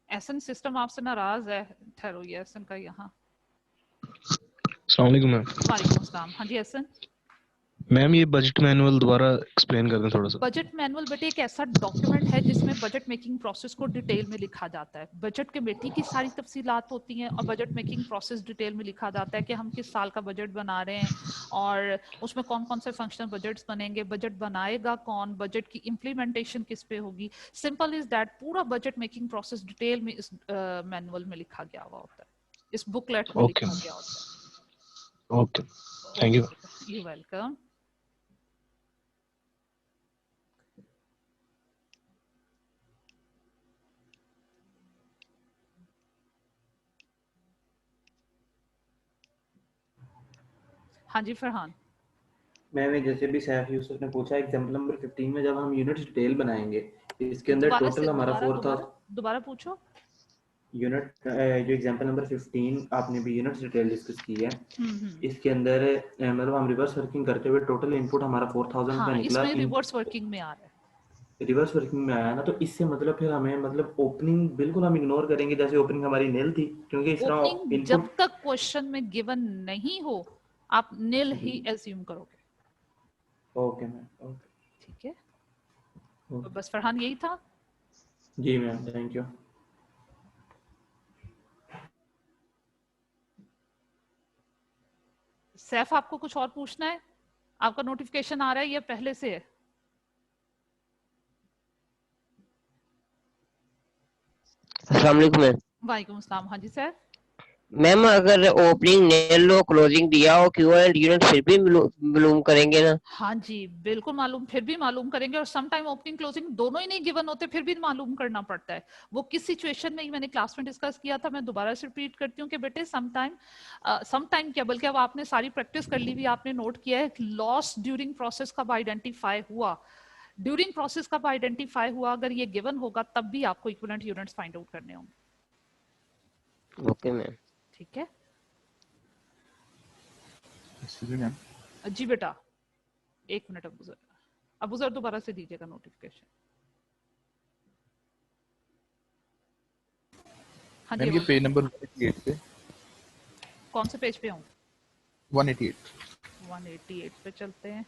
[SPEAKER 1] एसन सिस्टम आपसे नाराज है, ठहरो ये एसन का यहाँ।
[SPEAKER 5] अस्सलाम वालेकुम मैम।
[SPEAKER 1] वालेकुम अस्सलाम। हाँ जी एसन।
[SPEAKER 5] मैम ये बजट मैनुअल दोबारा एक्सप्लेन कर दें थोड़ा सा।
[SPEAKER 1] बजट मैनुअल बेटे एक ऐसा डॉक्यूमेंट है जिसमें बजट मेकिंग प्रोसेस को डिटेल में लिखा जाता है। बजट कमेटी की सारी तफसीलात होती हैं और बजट मेकिंग प्रोसेस डिटेल में लिखा जाता है कि हम किस साल का बजट बना रहे हैं और उसमें कौन कौन से फंक्शनल बजट्स बनेंगे, बजट बनाएगा कौन, बजट की इम्प्लीमेंटेशन किस पे होगी। सिंपल इज दैट, पूरा बजट मेकिंग प्रोसेस डिटेल में इस मैनुअल में लिखा गया हुआ होता है, इस बुकलेट में
[SPEAKER 5] ओके
[SPEAKER 1] लिखा गया होता है।
[SPEAKER 5] Okay thank you.
[SPEAKER 1] You welcome. हाँ जी फरहान।
[SPEAKER 2] मैम जैसे भी सैफ यूसुफ ने पूछा, एग्जांपल नंबर 15 में जब हम यूनिट्स डिटेल बनाएंगे, इसके अंदर टोटल हमारा 4000
[SPEAKER 1] दोबारा पूछो।
[SPEAKER 2] यूनिट जो एग्जांपल नंबर 15 आपने भी यूनिट्स डिटेल डिस्कस की है, इसके अंदर मतलब हम रिवर्स वर्किंग करते हुए टोटल इनपुट हमारा 4000 का निकला।
[SPEAKER 1] इसमें रिवर्स वर्किंग में आ रहा है,
[SPEAKER 2] रिवर्स वर्किंग में आया ना, तो इससे मतलब फिर हमें मतलब ओपनिंग बिल्कुल हम इग्नोर करेंगे, जैसे ओपनिंग हमारी नील थी, क्योंकि इस तरह
[SPEAKER 1] ओपनिंग
[SPEAKER 2] इनपुट
[SPEAKER 1] जब तक क्वेश्चन में गिवन नहीं हो आप नील ही एज्यूम करोगे।
[SPEAKER 2] ओके मैम ओके
[SPEAKER 1] ठीक है, तो बस फरहान यही था।
[SPEAKER 2] जी मैम थैंक यू।
[SPEAKER 1] सैफ आपको कुछ और पूछना है? आपका नोटिफिकेशन आ रहा है, ये पहले से है।
[SPEAKER 3] अस्सलाम वालेकुम मैम।
[SPEAKER 1] वालेकुम अस्सलाम। हाँ जी सैफ।
[SPEAKER 3] मैम अगर ओपनिंग नेल हो क्लोजिंग दिया हो इक्विवेलेंट यूनिट फिर भी मालूम करेंगे ना?
[SPEAKER 1] हाँ जी बिल्कुल मालूम, फिर भी मालूम करेंगे। और सम टाइम ओपनिंग क्लोजिंग दोनों ही नहीं गिवन होते, फिर भी मालूम करना पड़ता है। वो किस सिचुएशन में, मैंने क्लास में डिस्कस किया था, मैं दोबारा से रिपीट करती हूँ कि बेटे सम टाइम क्या, बल्कि अब आपने सारी प्रैक्टिस कर ली भी, आपने नोट किया है लॉस ड्यूरिंग प्रोसेस कब आइडेंटिफाई हुआ, ड्यूरिंग प्रोसेस कब आइडेंटिफाई हुआ, अगर ये गिवन होगा तब भी आपको इक्विवेलेंट यूनिट्स फाइंड आउट करने होंगे।
[SPEAKER 3] Okay ma'am.
[SPEAKER 1] ठीक है
[SPEAKER 4] एक्सक्यूज मी मैम,
[SPEAKER 1] जी बेटा, एक मिनट अबूजर दोबारा से दीजिएगा नोटिफिकेशन। हाँ जी
[SPEAKER 4] मैम ये
[SPEAKER 1] अबूजर,
[SPEAKER 4] पेज नंबर 188 पे,
[SPEAKER 1] कौन से पेज पे हूँ?
[SPEAKER 4] 188
[SPEAKER 1] 188 पे चलते हैं।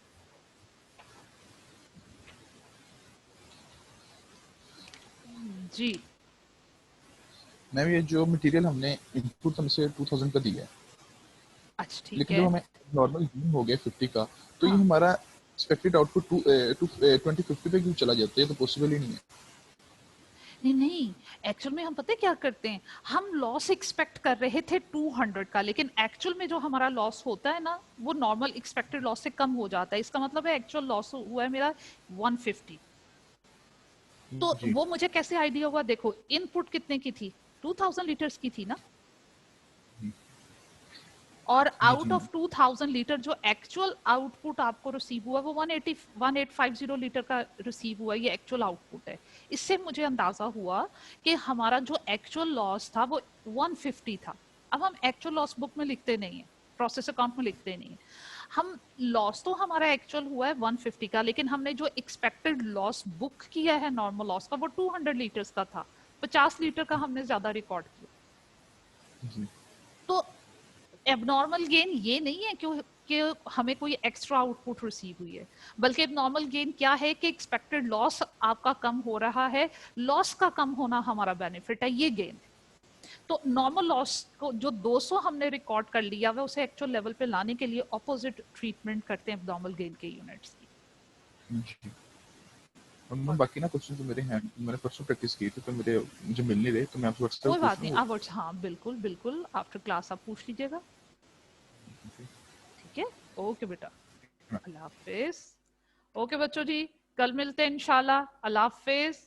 [SPEAKER 1] जी
[SPEAKER 4] मैम ये जो मटेरियल हमने इनपुट हमसे 2000 का दिया है,
[SPEAKER 1] अच्छा ठीक
[SPEAKER 4] लेकिन
[SPEAKER 1] है।
[SPEAKER 4] जो हमें नॉर्मल यूज हो गया 50 का, तो ये
[SPEAKER 1] हाँ
[SPEAKER 4] हमारा एक्सपेक्टेड आउटपुट 2050 पे क्यों चला जाता है? ये तो पॉसिबल ही नहीं है।
[SPEAKER 1] नहीं नहीं, एक्चुअल में हम पता है क्या करते हैं, हम लॉस एक्सपेक्ट कर रहे थे 200 का, लेकिन एक्चुअल में जो हमारा लॉस होता है ना वो नॉर्मल एक्सपेक्टेड लॉस से कम हो जाता है। इसका मतलब है एक्चुअल लॉस हुआ है मेरा 150। तो
[SPEAKER 4] जी
[SPEAKER 1] वो मुझे कैसे आइडिया हुआ, देखो इनपुट कितने की थी, 2000 लीटर्स की थी ना, और
[SPEAKER 4] जी जी
[SPEAKER 1] आउट ऑफ 2000 लीटर जो एक्चुअल आउटपुट आपको रिसीव हुआ वो 1850 लीटर का रिसीव हुआ, ये एक्चुअल आउटपुट है। इससे मुझे अंदाजा हुआ कि हमारा जो एक्चुअल लॉस था वो 150 था। अब हम एक्चुअल लॉस बुक में लिखते नहीं है, प्रोसेस अकाउंट में लिखते नहीं है हम। लॉस तो हमारा एक्चुअल हुआ है 150 का, लेकिन हमने जो एक्सपेक्टेड लॉस बुक किया है नॉर्मल लॉस का वो 200 लीटर्स का था, 50 लीटर का हमने ज्यादा रिकॉर्ड किया।
[SPEAKER 4] जी
[SPEAKER 1] तो एबनॉर्मल गेन ये नहीं है कि हमें कोई एक्स्ट्रा आउटपुट रिसीव हुई है, बल्कि एबनॉर्मल गेन क्या है कि एक्सपेक्टेड लॉस आपका कम हो रहा है, लॉस का कम होना हमारा बेनिफिट है, ये गेन है। तो नॉर्मल लॉस को जो 200 हमने रिकॉर्ड कर लिया है उसे एक्चुअल लेवल पे लाने के लिए ऑपोजिट ट्रीटमेंट करते हैं एबनॉर्मल गेन के यूनिट्स की।
[SPEAKER 4] जी। और मैम बाकी ना क्वेश्चन तो मेरे हैं, मैंने परसों प्रैक्टिस की थी तो मुझे मिल नहीं रहे, तो मैं आपसे व्हाट्सएप
[SPEAKER 1] कोई
[SPEAKER 4] पे
[SPEAKER 1] बात
[SPEAKER 4] पूछ
[SPEAKER 1] नहीं,
[SPEAKER 4] लूँ?
[SPEAKER 1] आप हाँ बिल्कुल बिल्कुल आफ्टर क्लास आप पूछ लीजिएगा। ठीक है, ओके बेटा, अल्लाह हाफिज। ओके बच्चों जी, कल मिलते हैं इंशाल्लाह, अल्लाह हाफिज।